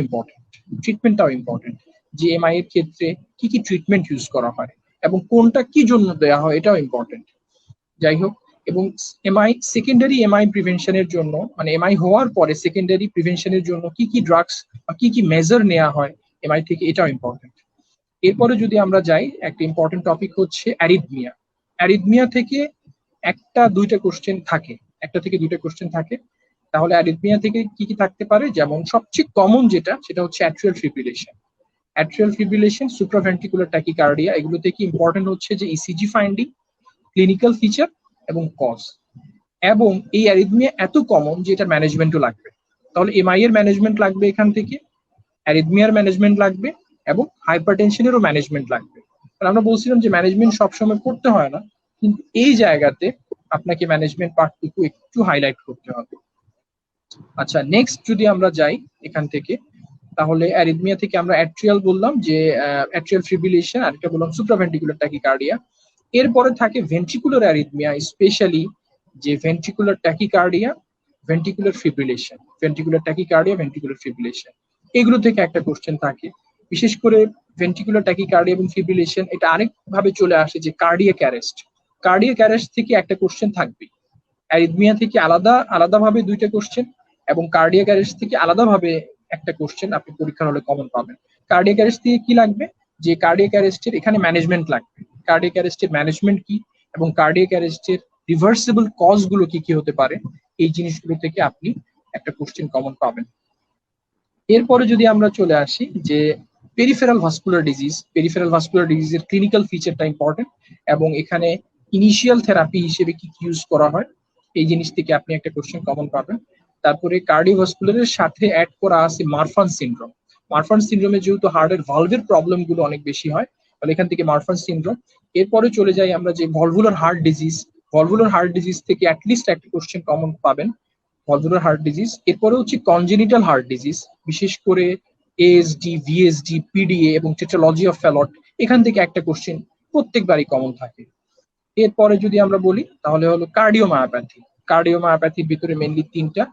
ইম্পর্টেন্ট, যে এমআই এর ক্ষেত্রে কি কি ট্রিটমেন্ট ইউজ করা হয় এবং কোনটা কি জন্য দেওয়া হয়, এটাও ইম্পর্টেন্ট। যাই হোক, এবং সেকেন্ডারি এমআই প্রিভেনশনের জন্য, মানে এমআই হওয়ার পরে সেকেন্ডারি প্রিভেনশনের জন্য কি কি ড্রাগস বা কি কি মেজার নেওয়া হয় এমআই থেকে, এটাও ইম্পর্টেন্ট। এরপরে যদি আমরা যাই, একটা ইম্পর্টেন্ট টপিক হচ্ছে অ্যারিথমিয়া। অ্যারিথমিয়া থেকে একটা থেকে দুইটা কোশ্চেন থাকে। তাহলে অ্যারিথমিয়া থেকে কি কি থাকতে পারে, যেমন সবচেয়ে কমন যেটা, সেটা হচ্ছে অ্যাট্রিয়াল ফিব্রিলেশন, সুপ্রাভেন্ট্রিকুলার ট্যাকিকার্ডিয়া, এগুলো থেকে ইম্পর্টেন্ট হচ্ছে যে ইসিজি ফাইন্ডিং, ক্লিনিক্যাল ফিচার এবং কজ। এবং এই অ্যারিথমিয়া এত কমন যে এটা ম্যানেজমেন্টও লাগবে। তাহলে এমআই এর ম্যানেজমেন্ট লাগবে এখান থেকে, অ্যারিথমিয়ার ম্যানেজমেন্ট লাগবে, এবং হাইপারটেনশনেরও ম্যানেজমেন্ট লাগবে। আমরা বলছিলাম যে ম্যানেজমেন্ট সবসময় করতে হয় না, কিন্তু এই জায়গাতে আপনাকে ম্যানেজমেন্ট পার্টটুকু একটু হাইলাইট করতে হবে। আচ্ছা, নেক্সট যদি আমরা যাই এখান থেকে, তাহলে অ্যারিথমিয়া থেকে আমরা অ্যাট্রিয়াল বললাম যে অ্যাট্রিয়াল ফিব্রিলেশন, আর একটা বললাম সুপ্রাভেন্ট্রিকুলার ট্যাকিকার্ডিয়া। এরপরে থাকে ভেন্ট্রিকুলার অ্যারিথমিয়া, স্পেশালি যে ventricular tachycardia, ventricular fibrillation, ventricular tachycardia, ventricular fibrillation, এগুলো থেকে একটা কোশ্চেন থাকে। বিশেষ করে ভেন্ট্রিকুলার ট্যাকিকার্ডিয়া এবং ফিব্রিলেশন, এটা আরেক ভাবে চলে আসে যে কার্ডিয়াক অ্যারেস্ট। কার্ডিয়াক অ্যারেস্ট থেকে একটা কোশ্চেন থাকবে, অ্যারিথমিয়া থেকে আলাদাভাবে দুইটা কোশ্চেন, এবং কার্ডিয়াক অ্যারেস্ট থেকে আলাদাভাবে একটা কোশ্চেন আপনি পরীক্ষার হলে কমন পাবেন। কার্ডিয়াক অ্যারেস্ট থেকে কি লাগবে, যে কার্ডিয়াক অ্যারেস্টের এখানে ম্যানেজমেন্ট লাগবে, কার্ডিয়াক অ্যারেস্টের ম্যানেজমেন্ট কি, এবং কার্ডিয়াক অ্যারেস্টের রিভার্সিবল কজ গুলো কি কি হতে পারে, এই জিনিসগুলো থেকে আপনি একটা কোশ্চেন কমন পাবেন। এরপরে যদি আমরা চলে আসি যে peripheral vascular disease, peripheral vascular ডিজিজের ক্লিনিক্যাল ফিচারটা ইম্পর্টেন্ট, এবং এখানে ইনিশিয়াল থেরাপি হিসেবে কি কি ইউজ করা হয়, এই জিনিস থেকে আপনি একটা কোশ্চেন কমন পাবেন। তারপরে কার্ডিওভাস্কুলারের সাথে অ্যাড করা আছে মারফান সিনড্রোম। মারফান সিনড্রোমে যেহেতু হার্টের ভালভের প্রবলেম গুলো অনেক বেশি হয়, তাহলে এখান থেকে মারফান সিনড্রোম। এরপরে চলে যাই আমরা যে ভলভুলার হার্ট ডিজিজ, ভলভুলার হার্ট ডিজিজ থেকে অ্যাটলিস্ট একটা কোশ্চেন কমন পাবেন, ভলভুলার হার্ট ডিজিজ। এরপরে হচ্ছে কনজেনিটাল হার্ট ডিজিজ, বিশেষ করে এএসডি, ভিএসডি, পিডিএ এবং টেট্রালজি অফ ফ্যালট, এখান থেকে একটা কোশ্চেন প্রত্যেকবারই কমন থাকে। এরপরে যদি আমরা বলি তাহলে হলো কার্ডিওমায়োপ্যাথি। কার্ডিওমায়োপ্যাথির ভিতরে মেইনলি তিনটা,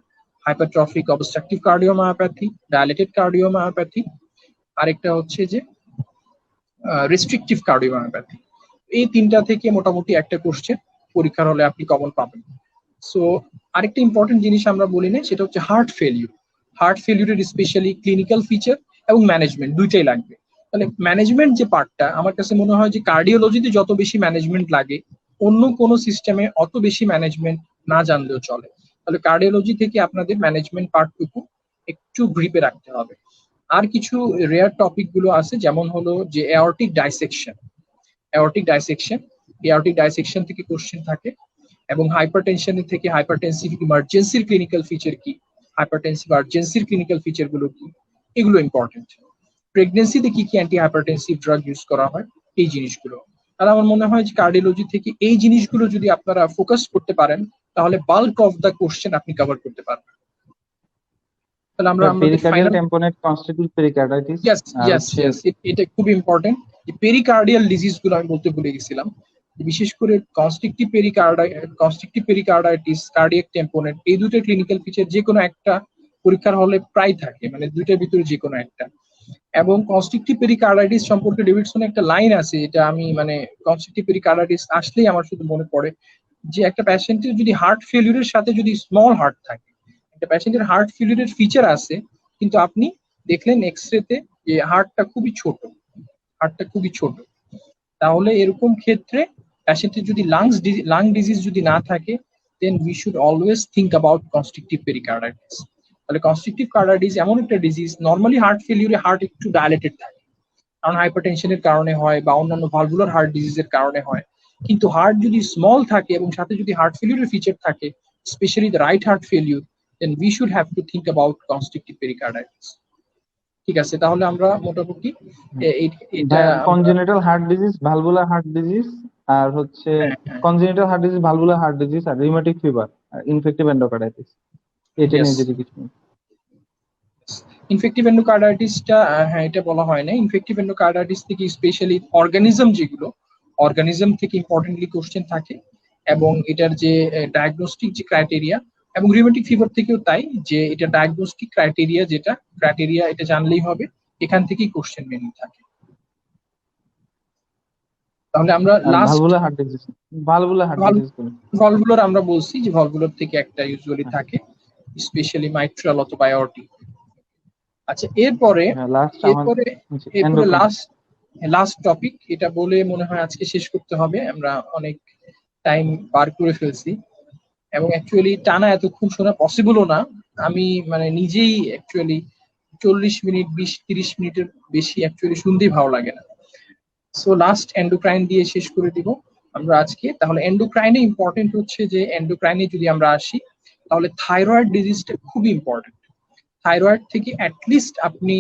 hypertrophic obstructive cardiomyopathy, dilated cardiomyopathy, আরেকটা হচ্ছে যে রেস্ট্রিকটিভ কার্ডিওমায়োপ্যাথি। এই তিনটা থেকে মোটামুটি একটা কোশ্চেন পরীক্ষার হলে আপনি কমন পাবেন। সো আরেকটা ইম্পর্টেন্ট জিনিস আমরা বলি না, সেটা হচ্ছে হার্ট ফেলিউর। হার্ট ফেলিউরের স্পেশালি ক্লিনিক্যাল ফিচার এবং ম্যানেজমেন্ট দুইটাই লাগবে। তাহলে ম্যানেজমেন্ট যে পার্টটা, আমার কাছে মনে হয় যে কার্ডিওলজিতে যত বেশি ম্যানেজমেন্ট লাগে, অন্য কোনো সিস্টেমে অত বেশি ম্যানেজমেন্ট না জানলেও চলে। তাহলে কার্ডিওলজি থেকে আপনাদের ম্যানেজমেন্ট পার্টটুকু একটু গ্রিপে রাখতে হবে। আর কিছু রেয়ার টপিক গুলো আছে, যেমন হলো যে এঅর্টিক ডাইসেকশন। এঅর্টিক ডাইসেকশন, এঅর্টিক ডাইসেকশন থেকে কোশ্চেন থাকে, এবং হাইপারটেনশনের থেকে হাইপারটেনসিভ ইমার্জেন্সির ক্লিনিক্যাল ফিচার কি, হাইপারটেনসিভ আর্জেন্সির ক্লিনিক্যাল ফিচার গুলো কি, এগুলো ইম্পর্টেন্ট। প্রেগনেন্সিতে কি কি অ্যান্টি হাইপারটেনসিভ ড্রাগ ইউজ করা হয়, এই জিনিসগুলো। তাহলে আমার মনে হয় যে কার্ডিওলজি থেকে এই জিনিসগুলো যদি আপনারা ফোকাস করতে পারেন, তাহলে বাল্ক অফ দ্য কোশ্চেন আপনি কভার করতে পারবেন। তাহলে আমরা আমাদের pericardial final, tamponade constrictive pericarditis yes আর ইয়েস হচ্ছে ইয়েস, এটা খুব ইম্পর্টেন্ট। যে পেরিকার্ডিয়াল ডিজিজ গুলো আমি বলতে ভুলে গেছিলাম, বিশেষ করে কনস্ট্রিকটিভ পেরিকার্ডাইটিস, কার্ডিয়াক টেম্পোনেট, এই দুটো ক্লিনিক্যাল ফিচার যে কোনো একটা পরীক্ষার হলে প্রায় থাকে, মানে দুইটার ভিতরে যে কোনো একটা। এবং কনস্ট্রিকটিভ পেরিকার্ডাইটিস সম্পর্কে ডেভিডসনের একটা লাইন আছে, এটা আমি মানে কনস্ট্রিকটিভ পেরিকার্ডাইটিস আসলেই আমার শুধু মনে পড়ে, যে একটা প্যাশেন্টের যদি হার্ট ফেলিউরের সাথে যদি স্মল হার্ট থাকে, একটা প্যাশেন্টের হার্ট ফেলিউরের ফিচার আছে, কিন্তু আপনি দেখলেন এক্সরেতে যে হার্টটা খুবই ছোট, হার্টটা খুবই ছোট, তাহলে এরকম ক্ষেত্রে প্যাশেন্টের যদি লাং ডিজিজ যদি না থাকে, then we should always think about constrictive pericarditis. তাহলে কনস্ট্রিকটিভ কার্ডিয়াইটিস এমন একটা ডিজিজ, নর্মালি হার্ট ফেলিউরে হার্ট একটু ডায়ালেটেড থাকে, কারণ হাইপারটেনশনের কারণে হয় বা অন্যান্য ভালভুলার হার্ট ডিজিজের কারণে হয়। কিন্তু হার্ট যদি স্মল থাকে এবং সাথে যদি হার্ট ফেলিউরের ফিচার থাকে, specially the right heart failure, then we should have to think about constrictive pericarditis. ঠিক আছে, তাহলে আমরা মোটামুটি এটা congenital heart disease, valvular heart disease, আর হচ্ছে congenital heart disease, valvular heart disease, আর রিউমেটিক ফিভার, আর ইনফেক্টিভ এন্ডোকার্ডাইটিস, এটা নিয়ে যদি কিছু। ইনফেক্টিভ এন্ডোকার্ডাইটিসটা, হ্যাঁ এটা বলা হয় না। ইনফেক্টিভ এন্ডোকার্ডাইটিস থেকে স্পেশালি অর্গানিজম যেগুলো, অর্গানিজম থেকে ইম্পর্টেন্টলি কোশ্চেন থাকে, এবং এটার যে ডায়াগনস্টিক যে ক্রাইটেরিয়া, এবং রিউমেটিক ফিভার থেকেও তাই, যে এটা ডায়াগনস্টিক ক্রাইটেরিয়া, যেটা ক্রাইটেরিয়া এটা জানলেই হবে, এখান থেকেই কোশ্চেন মেনলি থাকে। তাহলে আমরা লাস্ট ভলভুলার আমরা বলছি যে ভলভুলার থেকে একটা ইউজুয়ালি থাকে, স্পেশালি মাইট্রাল অথবা অ্যাওর্টিক। আচ্ছা, এরপরে লাস্ট টপিক, এটা বলে মনে হয় আজকে শেষ করতে হবে, আমরা অনেক টাইম পার করে ফেলছি, এবং অ্যাকচুয়ালি টানা এতক্ষণ শোনা পসিবলও না। আমি মানে নিজেই অ্যাকচুয়ালি 40 মিনিট 20-30 মিনিটের বেশি অ্যাকচুয়ালি শুনতেই ভালো লাগে না। সো লাস্ট এন্ডোক্রাইন দিয়ে শেষ করে দিব আমরা আজকে। তাহলে এন্ডোক্রাইনে ইম্পর্টেন্ট হচ্ছে যে, এন্ডোক্রাইনে যদি আমরা আসি, তাহলে থাইরয়েড ডিজিজটা খুবই ইম্পর্টেন্ট। থাইরয়েড থেকে অ্যাটলিস্ট আপনি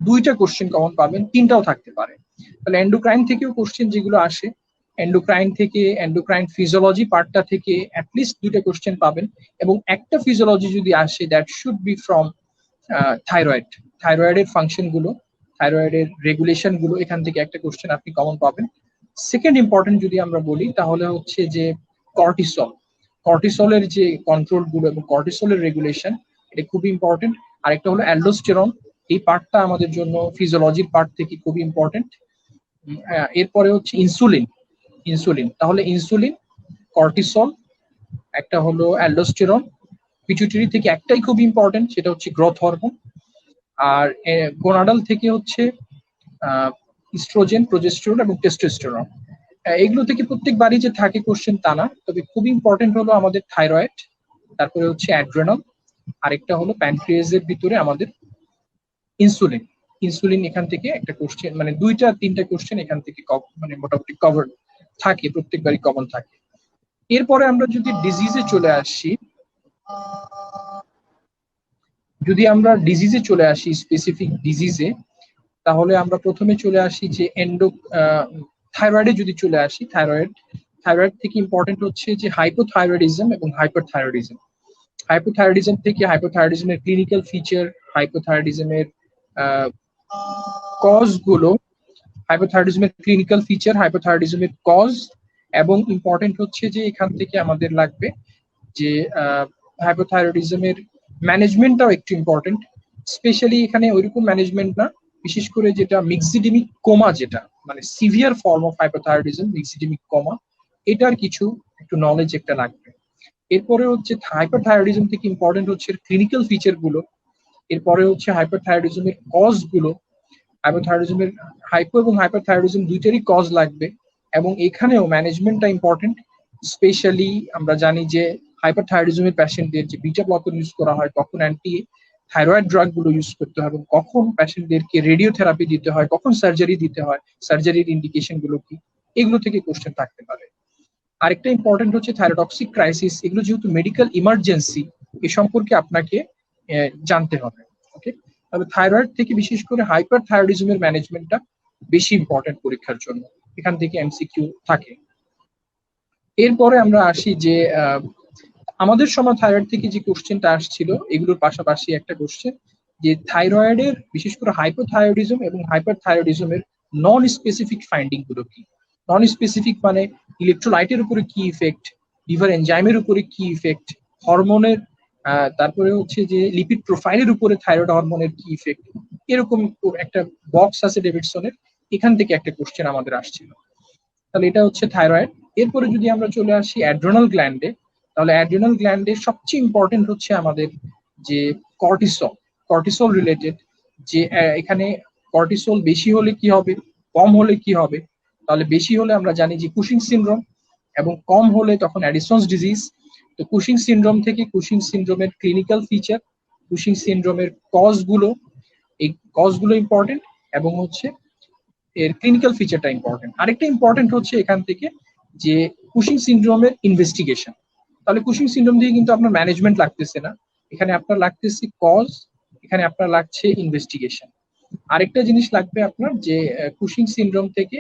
2টা কোশ্চেন কমন পাবেন, 3টাও থাকতে পারে। তাহলে এন্ডোক্রাইন থেকেও কোশ্চেন যেগুলো আসে, এন্ডোক্রাইন থেকে, এন্ডোক্রাইন ফিজিওলজি পার্টটা থেকে অ্যাটলিস্ট 2টা কোশ্চেন পাবেন, এবং একটা ফিজিওলজি যদি আসে that should be from thyroid. থাইরয়েডের ফাংশন গুলো, থাইরয়েডের রেগুলেশন গুলো, এখান থেকে একটা কোশ্চেন আপনি কমন পাবেন। সেকেন্ড ইম্পর্টেন্ট যদি আমরা বলি তাহলে হচ্ছে যে কর্টিসল, কর্টিসলের যে কন্ট্রোল গুলো এবং কর্টিসলের রেগুলেশন, এটা খুবই ইম্পর্টেন্ট। আরেকটা হলো অ্যালডোস্টেরন, এই পার্টটা আমাদের জন্য ফিজিওলজির পার্ট থেকে খুবই ইম্পর্টেন্ট। এরপরে হচ্ছে ইনসুলিন, ইনসুলিন তাহলে ইনসুলিন, কর্টিসল, একটা হলো অ্যালডোস্টেরন, পিটুইটারি থেকে একটাই খুব ইম্পর্টেন্ট, সেটা হচ্ছে গ্রোথ হরমোন, আর গোনাডাল থেকে হচ্ছে ইস্ট্রোজেন, প্রোজেস্টেরন এবং টেস্টোস্টেরন। এগুলো থেকে প্রত্যেকবারই যে থাকে কোশ্চেন তা না, তবে খুব ইম্পর্টেন্ট হলো আমাদের থাইরয়েড, তারপরে হচ্ছে অ্যাড্রেনাল, আরেকটা হলো প্যানক্রিয়াসের ভিতরে আমাদের ইনসুলিন। ইনসুলিন এখান থেকে একটা কোশ্চেন, মানে 2-3টা কোশ্চেন এখান থেকে মানে মোটামুটি কভার থাকে, প্রত্যেকবারই কমন থাকে। এরপরে আমরা যদি ডিজিজে চলে আসি, স্পেসিফিক ডিজিজে, তাহলে আমরা প্রথমে চলে আসি যে থাইরয়েডে যদি চলে আসি, থাইরয়েড থেকে ইম্পর্টেন্ট হচ্ছে যে হাইপোথাইরয়েডিজম এবং হাইপারথাইরয়েডিজম। হাইপোথাইরয়েডিজম থেকে হাইপোথাইরয়েডিজমের ক্লিনিক্যাল ফিচার, হাইপোথাইরয়েডিজমের কজ গুলো, হাইপোথাইরয়েডিজমের ক্লিনিক্যাল ফিচার, হাইপোথাইরয়েডিজমের কজ, এবং ইম্পর্টেন্ট হচ্ছে যে এখান থেকে আমাদের লাগবে যে হাইপোথাইরয়েডিজমের ম্যানেজমেন্টটাও একটু ইম্পর্টেন্ট। স্পেশালি এখানে ওইরকম ম্যানেজমেন্ট না, বিশেষ করে যেটা মিক্সিডিমিক কোমা, যেটা মানে severe form of hypothyroidism, myxoedemic coma, এটার কিছু একটু নলেজ একটা লাগবে। এরপরে হচ্ছে হাইপারথাইরয়েডিজম থেকে ইম্পর্টেন্ট হচ্ছে ক্লিনিক্যাল ফিচার গুলো, এরপরে হচ্ছে হাইপারথাইরয়েডিজমের কজ গুলো, হাইপোথাইরয়েডিজমের হাইপো এবং হাইপারথাইরয়েডিজম দুইটারই কজ লাগবে, এবং এখানেও ম্যানেজমেন্টটা ইম্পর্টেন্ট। স্পেশালি আমরা জানি যে হাইপারথাইরয়েডিজমের প্যাশেন্টদের যে বিটা ব্লকার ইউজ করা হয়, কখন অ্যান্টি থাইরয়েড ড্রাগ গুলো ইউজ করতে হয়, এবং কখন প্যাশেন্টদেরকে রেডিওথেরাপি দিতে হয়, কখন সার্জারি দিতে হয়, সার্জারির ইন্ডিকেশন গুলো কি, এগুলো থেকে কোশ্চেন থাকতে পারে। আরেকটা ইম্পর্টেন্ট হচ্ছে থাইরোটক্সিক ক্রাইসিস, এগুলো যেহেতু মেডিকেল ইমার্জেন্সি, এ সম্পর্কে আপনাকে জানতে হবে। ওকে, তবে থাইরয়েড থেকে বিশেষ করে হাইপার থাইরয়েডিজমের ম্যানেজমেন্টটা বেশি ইম্পর্টেন্ট পরীক্ষার জন্য, এখান থেকে এমসিকিউ থাকে। এরপরে আমরা আসি যে আমাদের সময় থাইরয়েড থেকে যে কোশ্চেনটা আসছিল, এগুলোর পাশাপাশি একটা কোশ্চেন যে থাইরয়েডের বিশেষ করে হাইপোথাইরয়েডিজম এবং হাইপার থাইরয়েডিজমের নন স্পেসিফিক ফাইন্ডিং গুলো কি। নন স্পেসিফিক মানে ইলেকট্রোলাইটের উপরে কি ইফেক্ট, লিভার এনজাইমের উপরে কি ইফেক্ট, হরমোনের, তারপরে হচ্ছে যে লিপিড প্রোফাইলের উপরে থাইরয়েড হরমোনের কি ইফেক্ট, এরকম একটা বক্স আছে ডেভিডসনের, এখান থেকে একটা কোশ্চেন আমাদের আসছিল। তাহলে এটা হচ্ছে থাইরয়েড। এরপরে যদি আমরা চলে আসি অ্যাড্রেনাল গ্ল্যান্ডে, তাহলে অ্যাড্রেনাল গ্ল্যান্ডে সবচেয়ে ইম্পর্টেন্ট হচ্ছে আমাদের যে কর্টিসল, কর্টিসল রিলেটেড, যে এখানে কর্টিসল বেশি হলে কি হবে, কম হলে কি হবে। তাহলে বেশি হলে আমরা জানি যে কুশিং সিনড্রোম, এবং কম হলে তখন অ্যাডিসনস ডিজিজ। তো কুশিং সিনড্রোম থেকে কুশিং সিনড্রোমের ক্লিনিক্যাল ফিচার, কুশিং সিনড্রোমের কজগুলো, এই কজগুলো ইম্পর্টেন্ট, এবং হচ্ছে এর ক্লিনিক্যাল ফিচারটা ইম্পর্টেন্ট। আরেকটা ইম্পর্টেন্ট হচ্ছে এখান থেকে যে কুশিং সিনড্রোমের ইনভেস্টিগেশন। তাহলে কুশিং সিনড্রোম দিয়ে কিন্তু আপনার ম্যানেজমেন্ট লাগতেছে না, এখানে আপনার লাগতেছে কজ, এখানে আপনার লাগছে ইনভেস্টিগেশন। আরেকটা জিনিস লাগবে আপনার যে কুশিং সিনড্রোম থেকে,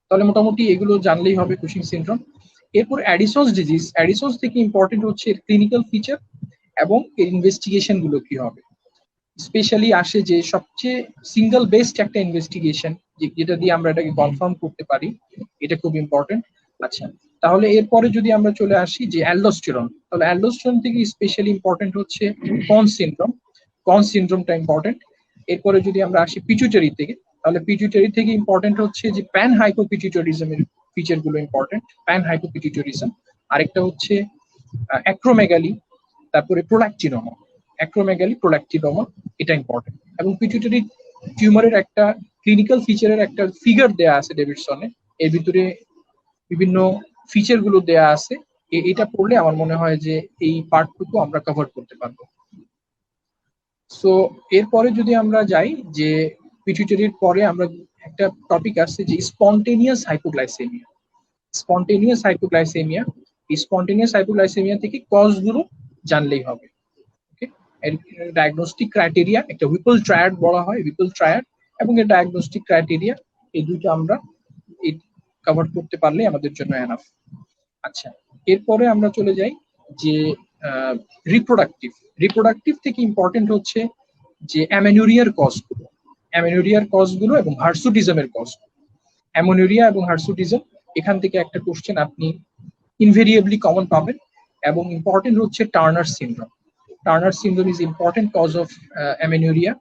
তাহলে মোটামুটি এগুলো জানলেই হবে কুশিং সিনড্রোম। এরপর অ্যাডিসনস ডিজিজ, অ্যাডিসনস থেকে ইম্পর্টেন্ট হচ্ছে এর ক্লিনিক্যাল ফিচার এবং এর ইনভেস্টিগেশন গুলো কি হবে। স্পেশালি আসে যে সবচেয়ে সিঙ্গেল বেস্ট একটা ইনভেস্টিগেশন, যেটা দিয়ে আমরা এটাকে কনফার্ম করতে পারি, এটা খুব ইম্পর্টেন্ট। আচ্ছা, তাহলে এরপরে যদি আমরা চলে আসি যে অ্যালডোস্টেরন, তাহলে অ্যালডোস্টেরন থেকে স্পেশালি ইম্পর্টেন্ট হচ্ছে কন সিনড্রোম, কন সিনড্রোমটা ইম্পর্টেন্ট। এরপরে যদি আমরা আসি পিটুইটারি থেকে, তাহলে পিটুইটারি থেকে ইম্পর্টেন্ট হচ্ছে যে প্যান হাইপোপিটুইটারিজমের ফিচার গুলো ইম্পর্টেন্ট, প্যান হাইপোপিটুইটারিজম। আরেকটা হচ্ছে অ্যাক্রোমেগালি, তারপরে প্রোল্যাক্টিনোমা, অ্যাক্রোমেগালি, প্রোল্যাক্টিনোমা, এটা ইম্পর্টেন্ট। এবং পিটুইটারি টিউমারের একটা ক্লিনিক্যাল ফিচারের একটা ফিগার দেয়া আছে ডেভিডসনে, এর ভিতরে বিভিন্ন ফিচার গুলো দেয়া আছে, এটা পড়লে আমার মনে হয় যে এই পার্টটুকু আমরা কভার করতে পারবো। সো এরপরে যদি আমরা যাই যে পিটুইটারির পরে আমরা একটা টপিক আসছে যে স্পন্টেনিয়াস হাইপোগ্লাইসেমিয়া। স্পন্টেনিয়াস হাইপোগ্লাইসেমিয়া, এই স্পন্টেনিয়াস হাইপোগ্লাইসেমিয়া থেকে কজ গুলো জানলেই হবে। ওকে, এর ডায়াগনস্টিক ক্রাইটেরিয়া, একটা হুইপল ট্রায়াড বলা হয়, হুইপল ট্রায়াড এবং এর ডায়াগনস্টিক ক্রাইটেরিয়া, এই দুটো আমরা কভার করতে পারলে আমাদের জন্য এনাফ। আচ্ছা, এরপরে আমরা চলে যাই যে রিপ্রোডাক্টিভ। রিপ্রোডাক্টিভ থেকে ইম্পর্টেন্ট হচ্ছে যে অ্যামেনোরিয়ার কজগুলো, অ্যামেনোরিয়ার কজগুলো এবং হার্সুটিজমের কজ। অ্যামেনোরিয়া এবং হার্সুটিজম, এখান থেকে একটা কোশ্চেন আপনি ইনভেরিয়েবলি কমন পাবেন। এবং ইম্পর্টেন্ট হচ্ছে Turner syndrome. Turner syndrome is important cause of amenorrhoea,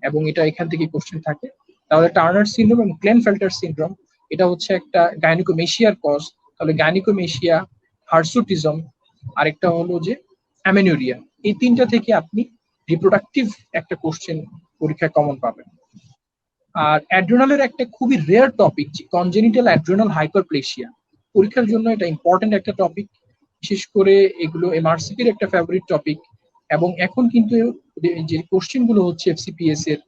এবং এটা এখান থেকে কোশ্চেন থাকে। তাহলে টার্নার সিনড্রোম এবং ক্লেনফেল্টার সিনড্রোম, এটা হচ্ছে একটা গাইনিকোমেশিয়ার কজ। তাহলে গাইনিকোমেশিয়া, হার্সুটিজম, আরেকটা হলো যে অ্যামেনোরিয়া, এই তিনটা থেকে আপনি রিপ্রোডাক্টিভ একটা কোশ্চেন পরীক্ষায় কমন পাবেন। আর অ্যাড্রেনালের একটা খুবই rare topic, congenital adrenal hyperplasia, পরীক্ষার জন্য এটা ইম্পর্টেন্ট একটা টপিক। বিশেষ করে এগুলো এমআরসিপির একটা ফেভারিট টপিক। এবং এখন কিন্তু যে কোশ্চেন গুলো হচ্ছে এফসিপিএস এর,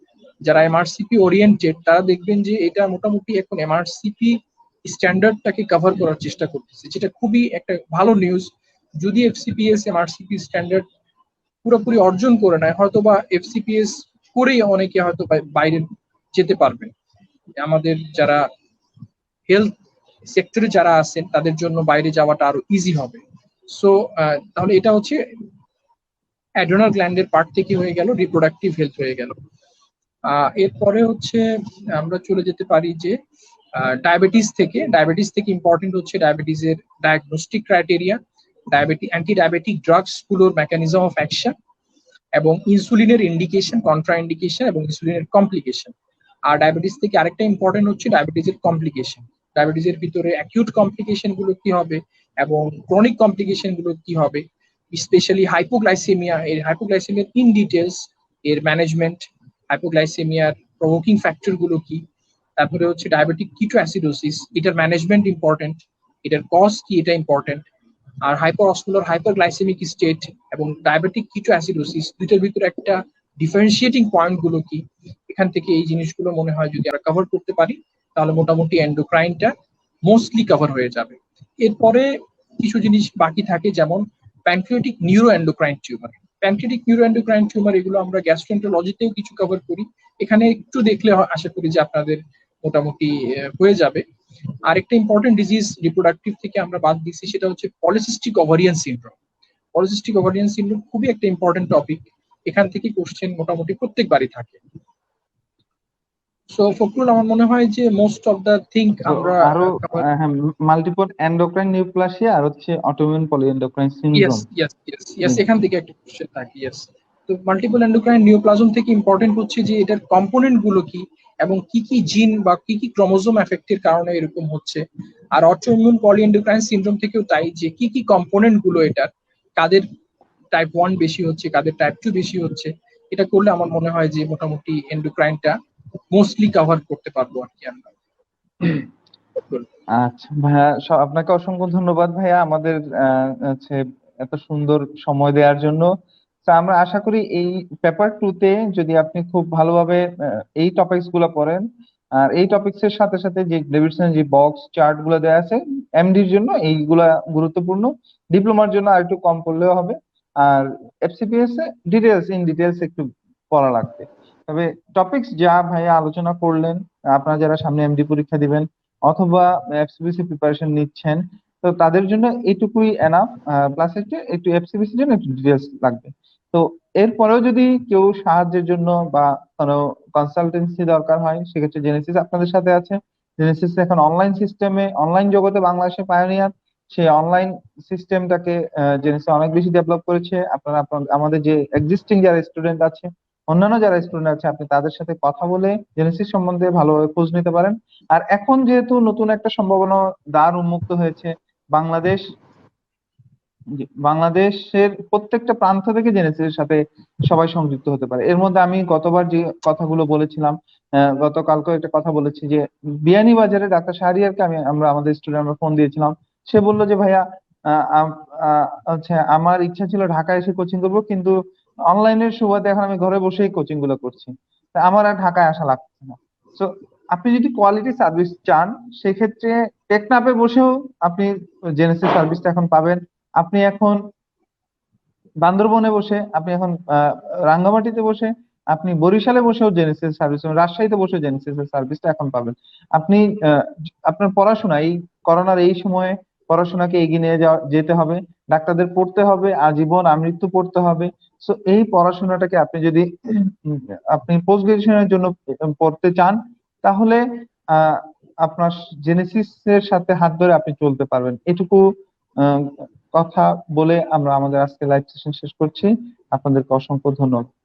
যারা এমআরসিপি ওরিয়েন্টেড তারা দেখবেন যে এটা মোটামুটি এখন এমআরসিপি স্ট্যান্ডার্ডটাকে কভার করার চেষ্টা করতেছে, যেটা খুবই একটা ভালো নিউজ। যদি এফসিপিএস এমআরসিপি স্ট্যান্ডার্ড পুরোপুরি অর্জন করে নেয়, হয়তো বা এফসিপিএস করেই অনেকে হয়তো বাইরে যেতে পারবে। আমাদের যারা হেলথ সেক্টরে যারা আছেন তাদের জন্য বাইরে যাওয়াটা আরো ইজি হবে। সো তাহলে এটা হচ্ছে অ্যাড্রেনাল গ্ল্যান্ডের পার্ট থেকে হয়ে গেল, রিপ্রোডাক্টিভ হেলথ হয়ে গেল। এরপরে হচ্ছে আমরা চলে যেতে পারি যে ডায়াবেটিস থেকে। ডায়াবেটিস থেকে ইম্পর্টেন্ট হচ্ছে ডায়াবেটিসের diagnostic criteria, anti diabetic drugs গুলোর মেকানিজম অফ অ্যাকশন, এবং ইনসুলিনের ইন্ডিকেশন, কন্ট্রা ইন্ডিকেশন এবং ইনসুলিনের কমপ্লিকেশন। আর ডায়াবেটিস থেকে আরেকটা ইম্পর্টেন্ট হচ্ছে ডায়াবেটিসের কমপ্লিকেশন। ডায়াবেটিসের ভিতরে অ্যাকিউট কমপ্লিকেশন গুলো কি হবে এবং ক্রনিক কমপ্লিকেশন গুলো কি হবে, স্পেশালি হাইপোগ্লাইসেমিয়া, এর হাইপোগ্লাইসেমিয়ার ইন ডিটেলস, এর ম্যানেজমেন্ট, হাইপোগ্লাইসেমিয়ার প্রভোকিং ফ্যাক্টর গুলো কি, তারপরে হচ্ছে ডায়াবেটিক কিটো অ্যাসিডোসিস, এটার ম্যানেজমেন্ট ইম্পর্টেন্ট, এটার কজ কি এটা ইম্পর্টেন্ট। আর হাইপারঅসমোলার হাইপারগ্লাইসেমিক স্টেট এবং ডায়াবেটিক কিটো অ্যাসিডোসিস, দুইটার ভিতরে একটা ডিফারেন্সিয়েটিং পয়েন্ট গুলো কি, এখান থেকে এই জিনিসগুলো মনে হয় যদি আমরা কভার করতে পারি তাহলে মোটামুটি এন্ডোক্রাইনটা মোস্টলি কভার হয়ে যাবে। এরপরে কিছু জিনিস বাকি থাকে, যেমন pancreatic neuro endocrine tumour. Pancreatic neuro endocrine tumour এগুলো আমরা গ্যাস্ট্রোএন্টারোলজিতেও কিছু কভার করি, এখানে একটু দেখলে আশা করি যে আপনাদের মোটামুটি হয়ে যাবে। আরেকটা ইম্পর্টেন্ট ডিজিজ রিপ্রোডাক্টিভ থেকে আমরা বাদ দিচ্ছি, সেটা হচ্ছে polycystic ovarian syndrome. Polycystic ovarian syndrome খুবই একটা ইম্পর্টেন্ট টপিক, এখান থেকে কোশ্চেন মোটামুটি প্রত্যেকবারই থাকে। সো ফখরুল, আমার মনে হয় যে মোস্ট অফ দা থিং আমরা আরো মাল্টিপল এন্ডোক্রাইন নিউপ্লাসিয়া আর হচ্ছে অটোইমিউন পলিএন্ডোক্রাইন সিনড্রোম। ইয়েস এখান থেকে একটা কোশ্চেন থাকে। ইয়েস, তো মাল্টিপল এন্ডোক্রাইন নিউপ্লাজম থেকে ইম্পর্টেন্ট হচ্ছে যে এটার কম্পোনেন্ট গুলো কি এবং কি কি জিন বা কি কি ক্রোমোজোম এফেক্টের কারণে এরকম হচ্ছে। আর অটোইমিউন পলিএন্ডোক্রাইন সিনড্রোম থেকেও তাই, যে কি কি কম্পোনেন্ট গুলো এটার, কাদের টাইপ 1 বেশি হচ্ছে, কাদের টাইপ 2 বেশি হচ্ছে, এটা করলে আমার মনে হয় যে মোটামুটি এন্ডোক্রাইনটা মোস্টলি কভার করতে পারবো আর কি আমরা। আচ্ছা ভাইয়া, আপনাকে অসংখ্য ধন্যবাদ ভাইয়া আমাদের হচ্ছে এত সুন্দর সময় দেওয়ার জন্য। তো আমরা আশা করি এই পেপার 2 তে যদি আপনি খুব ভালোভাবে এই টপিকস গুলো পড়েন, আর এই টপিকস এর সাথে সাথে যে ডেভিডসন যে বক্স চার্ট গুলো দেওয়া আছে এমডির জন্য এইগুলা গুরুত্বপূর্ণ, ডিপ্লোমার জন্য আর একটু কম পড়লেও হবে। আর এফসিপিএস এ ইন ডিটেলস একটু পড়া লাগবে। তবে টপিকস যা ভাইয়া আলোচনা করলেন, আপনারা যারা সামনে এমডি পরীক্ষা দিবেন অথবা এফসিবিসি প্রিপারেশন নিচ্ছেন, তো তাদের জন্য এইটুকুই এনাফ। প্লাস একটু এফসিবিসির জন্য একটু ডিটেলস লাগবে। তো এরপরেও যদি কেউ সাহায্যের জন্য বা কোনো কনসালটেন্সি দরকার হয়, সেক্ষেত্রে জেনেসিস আপনাদের সাথে আছে। জেনেসিস এখন অনলাইন সিস্টেমে, অনলাইন জগতে বাংলাদেশে পায়োনিয়ার। সেই অনলাইন সিস্টেমটাকে জেনেসিস অনেক বেশি ডেভেলপ করেছে। আপনারা আমাদের যে এক্সিস্টিং যারা স্টুডেন্ট আছে, অন্যান্য যারা স্টুডেন্ট আছে, আপনি তাদের সাথে কথা বলে জেনেসিস সম্বন্ধে ভালোভাবে খোঁজ নিতে পারেন। আর এখন যেহেতু নতুন একটা সম্ভাবনা দ্বার উন্মুক্ত হয়েছে, বাংলাদেশ বাংলাদেশের প্রত্যেকটা প্রান্ত থেকে জেনেসিসের সাথে সবাই সংযুক্ত হতে পারে। এর মধ্যে আমি গতবার যে কথাগুলো বলেছিলাম, গতকালকে একটা কথা বলেছি যে বিয়ানীবাজারে ডাক্তার শাহরিয়ারকে আমরা আমাদের স্টুডেন্ট ফোন দিয়েছিলাম। সে বললো যে ভাইয়া হচ্ছে আমার ইচ্ছা ছিল ঢাকায় এসে কোচিং করবো, কিন্তু অনলাইনের সুবাদে এখন আমি ঘরে বসেই কোচিং গুলো করছি, তা আমার আর ঢাকায় আসা লাগছে না। তো আপনি যদি কোয়ালিটি সার্ভিস চান, সেক্ষেত্রে টেকনাফে বসেও আপনি জেনেসিস সার্ভিসটা এখন পাবেন। আপনি এখন বান্দরবনে বসে, আপনি এখন রাঙ্গামাটিতে বসে, আপনি বরিশালে বসেও জেনেসিস সার্ভিস, রাজশাহীতে বসে জেনেসিস এর সার্ভিসটা এখন পাবেন। আপনি আপনার পড়াশোনা এই করোনার এই সময়ে পড়াশোনাকে এগিয়ে নিয়ে যেতে হবে, ডাক্তারদের পড়তে হবে, আজীবন আমৃত্যু পড়তে হবে। সো এই পড়াশোনাটাকে আপনি যদি উম, আপনি পোস্ট গ্রাজুয়েশনের জন্য পড়তে চান, তাহলে আহ আপনার জেনেসিস এর সাথে হাত ধরে আপনি চলতে পারবেন। এটুকু আহ, কথা বলে আমরা আমাদের আজকে লাইভ সেশন শেষ করছি। আপনাদেরকে অসংখ্য ধন্যবাদ।